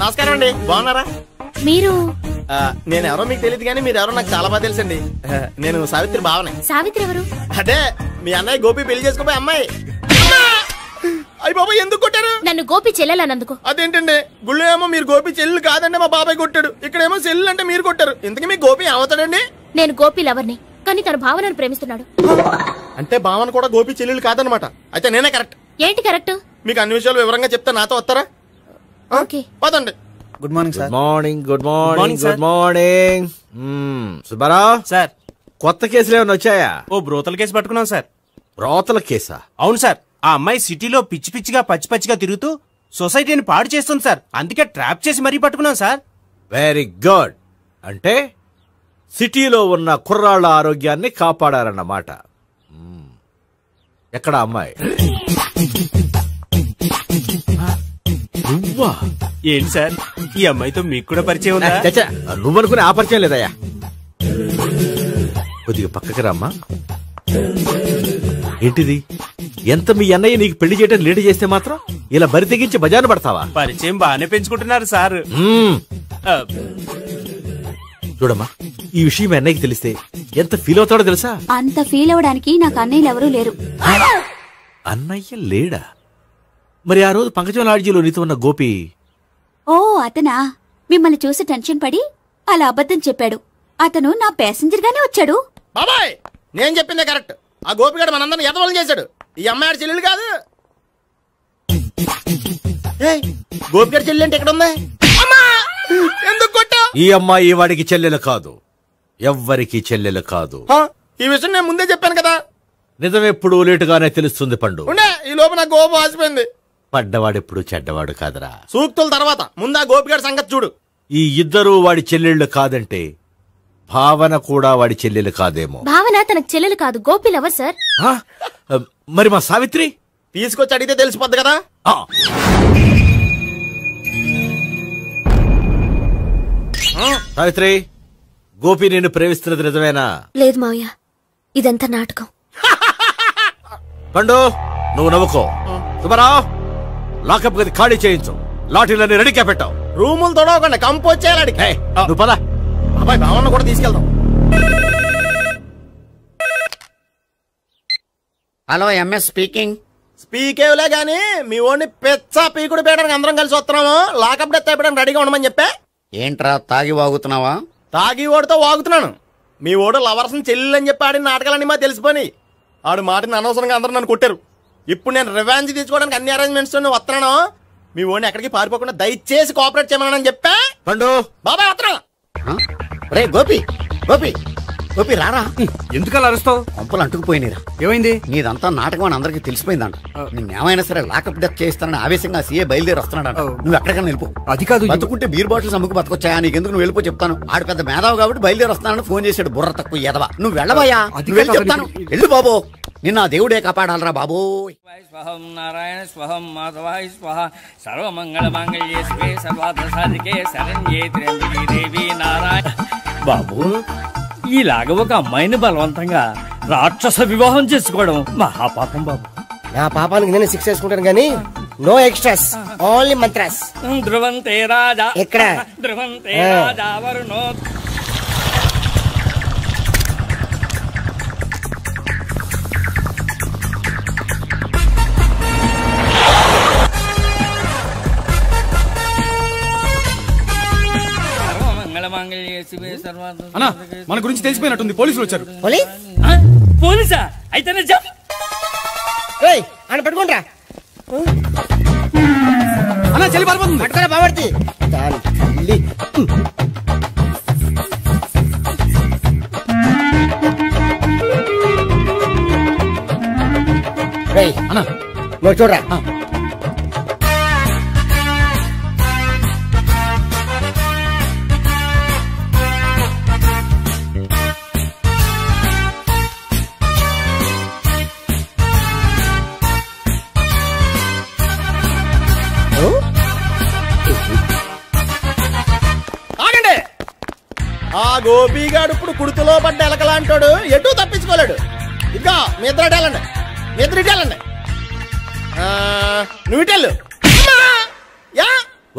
[SPEAKER 4] నమస్కారం అండి, బాగున్నారా?
[SPEAKER 16] మీరు?
[SPEAKER 4] నేను ఎవరో మీకు తెలియదు కానీ మీరు ఎవరో నాకు చాలా బాగా తెలుసండి. నేను సావిత్రి బావనే.
[SPEAKER 16] సావిత్రి ఎవరు?
[SPEAKER 4] అదే మీ అన్నయ్య గోపి పెళ్లి చేసుకోపోయి అమ్మాయి. అయ్యి బాబాయ్, ఎందుకు కొట్టారు
[SPEAKER 16] నన్ను? గోపి చెల్లెలన్నందుకు.
[SPEAKER 4] అదేంటండి, గుళ్ళు ఏమో మీరు గోపి చెల్లు కాదంటే మా బాబాయ్ కొట్టాడు, ఇక్కడేమో చెల్లు అంటే మీరు కొట్టారు. ఇంతకీ మీ గోపి ఏమవుతాడండి?
[SPEAKER 16] నేను గోపి లవర్ని, కానీ తన భావనను ప్రేమిస్తున్నాడు.
[SPEAKER 4] అంటే భావన కూడా గోపి చెల్లెలు కాదనమాట. అయితే నేనే కరెక్ట్.
[SPEAKER 16] ఏంటి కరెక్ట్?
[SPEAKER 4] మీకు అన్ని విషయాలు వివరంగా చెప్తే నాతో వస్తారా?
[SPEAKER 16] ఓకే,
[SPEAKER 4] పదండి.
[SPEAKER 14] Good morning sir.
[SPEAKER 18] Morning. Good morning. Good morning. Subbarao
[SPEAKER 14] sir,
[SPEAKER 18] కొత్త కేసులు ఏమైనా వచ్చాయా?
[SPEAKER 20] ఓ బ్రోతల కేసు పట్టుకున్నాం సార్.
[SPEAKER 18] బ్రోతల కేసా?
[SPEAKER 20] అవును సార్. ఆ అమ్మాయి సిటీలో పిచ్చి పిచ్చిగా పచ్చి పచ్చిగా తిరుగుతూ సొసైటీని పాడు చేస్తుంది సార్. అందుకే ట్రాప్ చేసి మరీ పట్టుకున్నాం సార్.
[SPEAKER 18] Very good. అంటే సిటీలో ఉన్న కుర్రాళ్ళ ఆరోగ్యాన్ని కాపాడారన్నమాట. ఎక్కడ అమ్మాయి? నువ్వా?
[SPEAKER 20] ఏంటి సార్, ఈ అమ్మాయితో మీకు కూడా పరిచయం ఉందా?
[SPEAKER 18] నువ్వనుకునే ఆ పరిచయం లేదయ్యా. కొద్దిగా పక్కకి రామ్మా. ఏంటిది? ఎంత మీ అన్నయ్య నీకు పెళ్లి చేయడం లేట్ చేస్తే మాత్రం ఇలా బరి తెగించి బజారు పడతావా?
[SPEAKER 20] పరిచయం బాగానే పెంచుకుంటున్నారు సార్.
[SPEAKER 18] చూడమ్మా, ఈ విషయం మీ అన్నయ్యకి తెలిస్తే ఎంత ఫీల్ అవుతాడో తెలుసా?
[SPEAKER 17] అంత ఫీల్ అవడానికి నాకు అన్నయ్యలు ఎవరూ లేరు.
[SPEAKER 18] అన్నయ్య లేడా? మరి ఆ రోజు పంకజం లాడ్జీలో నీతో ఉన్న గోపి?
[SPEAKER 17] ఓ అతనా? మిమ్మల్ని చూసి టెన్షన్ పడి అలా అబద్ధం చెప్పాడు. అతను నా ప్యాసింజర్ గానే వచ్చాడు.
[SPEAKER 4] బాబాయ్, నేను చెప్పిందే కరెక్ట్. ఆ గోపిగాడు మనందరిని ఎదవలు చేశాడు. ఈ అమ్మాయి చెల్లెలు కాదు. గోపిగాడి చెల్లెలు అంటే ఎక్కడ ఉంది? ఎందుకు కొట్టా?
[SPEAKER 18] ఈ అమ్మాయి వాడికి చెల్లెలు కాదు, ఎవ్వరికి చెల్లెలు కాదు.
[SPEAKER 4] ఈ విషయం నేను ముందే చెప్పాను కదా.
[SPEAKER 18] నిజమెప్పుడు లేటుగానే తెలుస్తుంది పండు.
[SPEAKER 4] ఈ లోపు నా గోపు ఆసిపోయింది.
[SPEAKER 18] పడ్డవాడెప్పుడు చెడ్డవాడు కాదురా.
[SPEAKER 4] సూక్తుల తర్వాత ముందు ఆ గోపిగాడి సంగతి చూడు.
[SPEAKER 18] ఈ ఇద్దరూ వాడి చెల్లెళ్ళు కాదంటే భావన కూడా వాడి చెల్లెలు కాదేమో.
[SPEAKER 16] భావన తనకు చెల్లెలు కాదు, గోపి లవర్ సార్.
[SPEAKER 18] మరి మా సావిత్రి?
[SPEAKER 4] తీసుకొచ్చి అడిగితే తెలిసిపోద్ది కదా.
[SPEAKER 18] సావిత్రి, గోపి నేను ప్రేమిస్తున్నది నిజమేనా?
[SPEAKER 12] లేదు మావయ్య, ఇదంతా నాటకం.
[SPEAKER 18] పండు, నువ్వు నవ్వుకో. సుబ్బారావు, లాకప్ గది ఖాళీ చేయించు. లాఠీలన్నీ రెడీగా పెట్టావు.
[SPEAKER 4] రూములు తొడవకుండా కంపోజ్ చేయాలి.
[SPEAKER 18] నువ్వు పద.
[SPEAKER 4] అబ్బాయి భావన కూడా తీసుకెళ్దాం.
[SPEAKER 6] Hello, MS speaking.
[SPEAKER 4] స్పీకేవ్లే గానీ మీ ఓడిని పెచ్చ పీకుడు పేయడానికి అందరం కలిసి వస్తున్నాము. లాకప్ డెత్ అయిపోయడానికి రెడీగా ఉండమని చెప్పే.
[SPEAKER 6] ఏంట్రా తాగి వాగుతున్నావా?
[SPEAKER 4] తాగి ఓడితో వాగుతున్నాను. మీ ఓడు లవర్స్ చెల్లెలు అని చెప్పి ఆడిన నాటకాలన్నీ మా తెలిసిపోయి ఆడు మాటని అనవసరంగా అందరూ నన్ను కొట్టారు. ఇప్పుడు నేను రివెంజ్ తీసుకోవడానికి అన్ని అరేంజ్మెంట్స్ వస్తున్నాను. మీ ఓడిని ఎక్కడికి పారిపోకుండా దయచేసి కోఆపరేట్ చేయమని చెప్పా.
[SPEAKER 18] పండు
[SPEAKER 4] బాబాయ్ వస్తున్నా.
[SPEAKER 6] రే గోపి, గోపి గోపి రారా.
[SPEAKER 19] ఎందుకలా అరుస్తావు?
[SPEAKER 6] పంపలు అంటుకుపోయినరా.
[SPEAKER 19] ఏమైంది?
[SPEAKER 6] నీదంతా నాటకం అని అందరికీ తెలిసిపోయిందంట. నిన్నేమైనా సరే లాకప్ డెత్ చేస్తానని ఆవేశంగా సీఏ బయలుదేరి వస్తున్నాడు. నువ్వు ఎక్కడికైనా వెళ్ళిపో. అది కాదు, బతుకుంటే బీర్ బాటిల్స్ అమ్ముకు బతకొచ్చాయా? నీకెందుకు? నువ్వు వెళ్ళిపో చెప్తాను. ఆడు పెద్ద మేధావు కాబట్టి బయలుదేరి వస్తానని ఫోన్ చేశాడు. బుర్ర తక్కువ ఎదవా. నువ్వు వెళ్ళబోయా? వెళ్ళి చెప్తాను. వెళ్ళు బాబో, నిన్న దేవుడే కాపాడాలరా బాబో.
[SPEAKER 21] స్వహం నారాయణ స్వహం మాధవాయ స్వహ సర్వమంగళ మాంగళ్యే శివే సర్వార్థ సాధికే శరణ్యే త్ర్యంబకే దేవి నారాయణ. బాబు, ఇలాగ ఒక అమ్మాయిని బలవంతంగా రాక్షస వివాహం చేసుకోవడం మహాపాపం బాబు.
[SPEAKER 4] నా పాపానికి నేను శిక్ష వేసుకుంటాను కానీ నో ఎక్స్ట్రాస్, ఓన్లీ మంత్రాస్.
[SPEAKER 21] ధ్రువంతే రాజా
[SPEAKER 4] ఎక్కడ?
[SPEAKER 21] ధ్రువంతే రాజా వరుణో.
[SPEAKER 19] అన్నా, మన గురించి తెలిసిపోయినట్టుంది. పోలీసులు వచ్చారు.
[SPEAKER 21] పోలీసా? అయితేనే
[SPEAKER 4] అని పట్టుకుంటా
[SPEAKER 19] అన్నా, చెల్లి పారిపోతుంది.
[SPEAKER 4] పట్టుకురా బాబర్తి. దాని తల్లి.
[SPEAKER 19] అన్నా
[SPEAKER 4] నువ్వు చూడరా. ఆ గోపిగాడు ఇప్పుడు కుడుతులో పడ్డ ఎలకలాంటాడు, ఎటు తప్పించుకోలేడు. ఇంకా మీ ఇద్దరు వెళ్ళండి, మీ ఇద్దరు ఇటు వెళ్ళండి. నువ్వు ఇటెళ్ళు.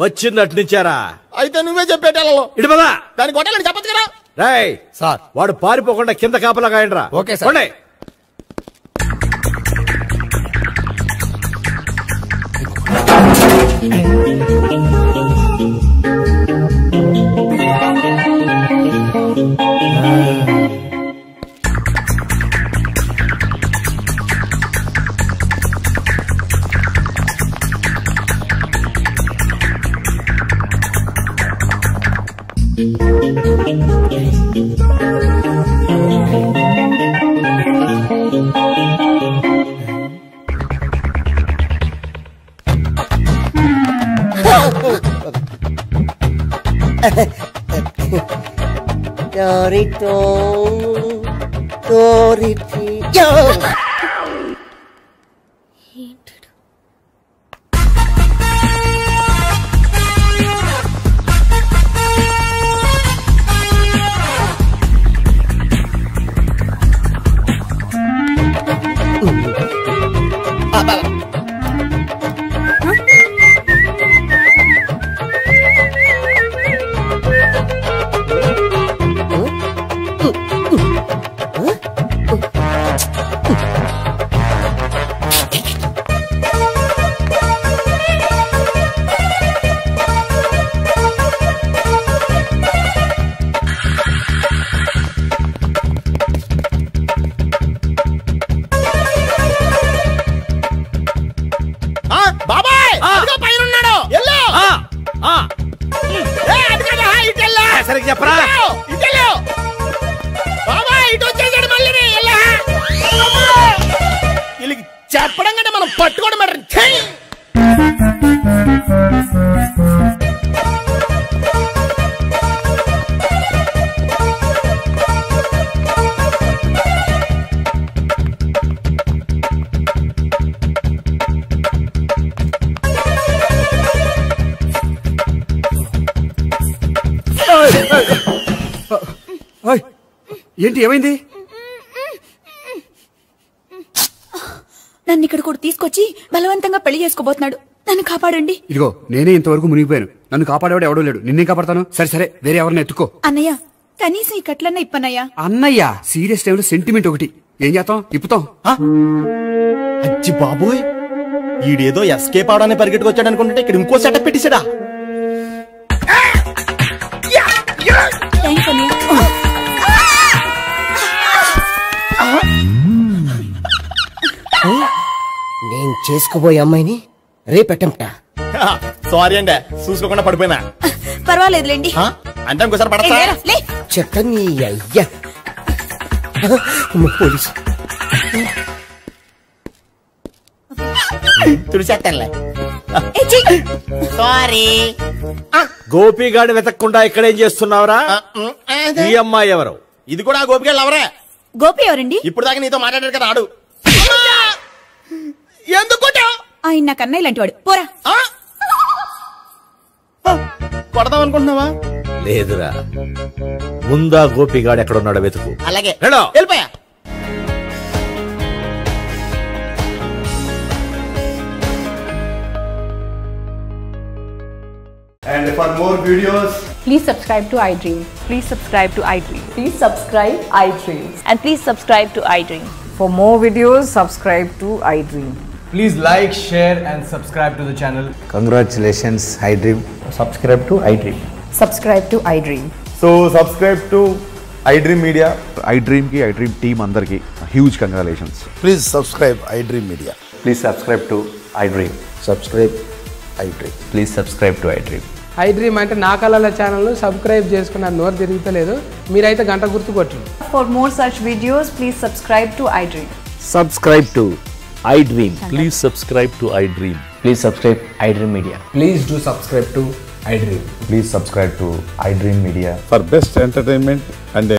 [SPEAKER 18] వచ్చిందటు నుంచారా?
[SPEAKER 4] అయితే నువ్వే చెప్పేటెళ్ళలో
[SPEAKER 18] ఇటు పదా.
[SPEAKER 4] దాన్ని కొట్టాలని చెప్పచ్చు కదా.
[SPEAKER 18] రేయ్ సార్, వాడు పారిపోకుండా కింద కాపలా కాయండిరా.
[SPEAKER 2] Okay sir.
[SPEAKER 4] చెప్పడం కంటే మనం పట్టుకోవడం మాట.
[SPEAKER 19] ఏంటి, ఏమైంది?
[SPEAKER 22] నన్ను ఇక్కడ కూడా తీసుకొచ్చి బలవంతంగా పెళ్లి చేసుకోబోతున్నాడు. నన్ను కాపాడండి.
[SPEAKER 19] ఇదిగో, నేనే ఇంతవరకు మునిగిపోయాను. నన్ను కాపాడేవాడు ఎవడో లేడు. నిన్నే కాపాడతాను. సరే సరే, వేరే ఎవరిని ఎత్తుకో.
[SPEAKER 22] అన్నయ్య, కనీసం ఈ కట్లన్నా ఇప్పనయ్యా.
[SPEAKER 19] అన్నయ్య, సీరియస్ టైంలో సెంటిమెంట్ ఒకటి. ఏం చేస్తాం? ఇప్పుతాం.
[SPEAKER 4] అచ్చి బాబోయ్, ఈడేదో ఎస్కేప్ అవడానికి పరిగెట్టుకొచ్చాడు అనుకుంటే ఇక్కడ ఇంకో సెటప్ పెట్టేశాడా? నేను చేసుకోబోయే అమ్మాయిని రేపెట్టంటా. సారీ అండి, చూసుకోకుండా పడిపోయినా.
[SPEAKER 22] పర్వాలేదులేండి.
[SPEAKER 4] అంటే ఇంకోసారి పడతా.
[SPEAKER 22] లే.
[SPEAKER 4] చెక్క నీ అయ్యా.
[SPEAKER 2] Police
[SPEAKER 4] తుడిచేస్తానులే sorry.
[SPEAKER 18] గోపిగాడిని వెతకకుండా ఇక్కడేం చేస్తున్నావురా? ఈ అమ్మాయి ఎవరు?
[SPEAKER 4] ఇది కూడా గోపిగాళ్ళు ఎవరే?
[SPEAKER 22] గోపి ఎవరండి?
[SPEAKER 4] ఇప్పుడు దాకా నీతో మాట్లాడారు కదా ఆడు. ఎందుకు
[SPEAKER 22] ఆయన నాకు అన్నయ్య లాంటి వాడు. పోరా.
[SPEAKER 4] కొడదాం అనుకుంటున్నావా?
[SPEAKER 18] లేదురా, ముందా గోపిగాడు ఎక్కడున్నాడో వెతుకు.
[SPEAKER 4] అలాగే
[SPEAKER 18] హలో
[SPEAKER 4] వెళ్ళిపోయా.
[SPEAKER 1] And for more videos,
[SPEAKER 3] please subscribe to iDream. Please subscribe to iDream. Please subscribe iDream. And please subscribe to iDream. For more videos, subscribe to iDream.
[SPEAKER 1] please like, share and subscribe to the channel.
[SPEAKER 23] Congratulations, iDream. Subscribe to iDream.
[SPEAKER 3] Subscribe to iDream.
[SPEAKER 1] So subscribe to iDream Media.
[SPEAKER 24] iDream ki iDream team andarki huge congratulations.
[SPEAKER 23] Please subscribe iDream Media. Please subscribe to iDream. Subscribe iDream. Please subscribe to iDream.
[SPEAKER 25] iDream అంటే నా కళల channel subscribe చేసుకున్న నోరు తిరుగుతలేదు. మీరైతే గంట గుర్తు కొట్టండి.
[SPEAKER 3] For more such videos, please subscribe to iDream.
[SPEAKER 18] Subscribe to iDream. Please subscribe to iDream.
[SPEAKER 23] Please subscribe iDream Media.
[SPEAKER 1] Please do subscribe to iDream.
[SPEAKER 23] Please subscribe to iDream Media.
[SPEAKER 24] For best entertainment and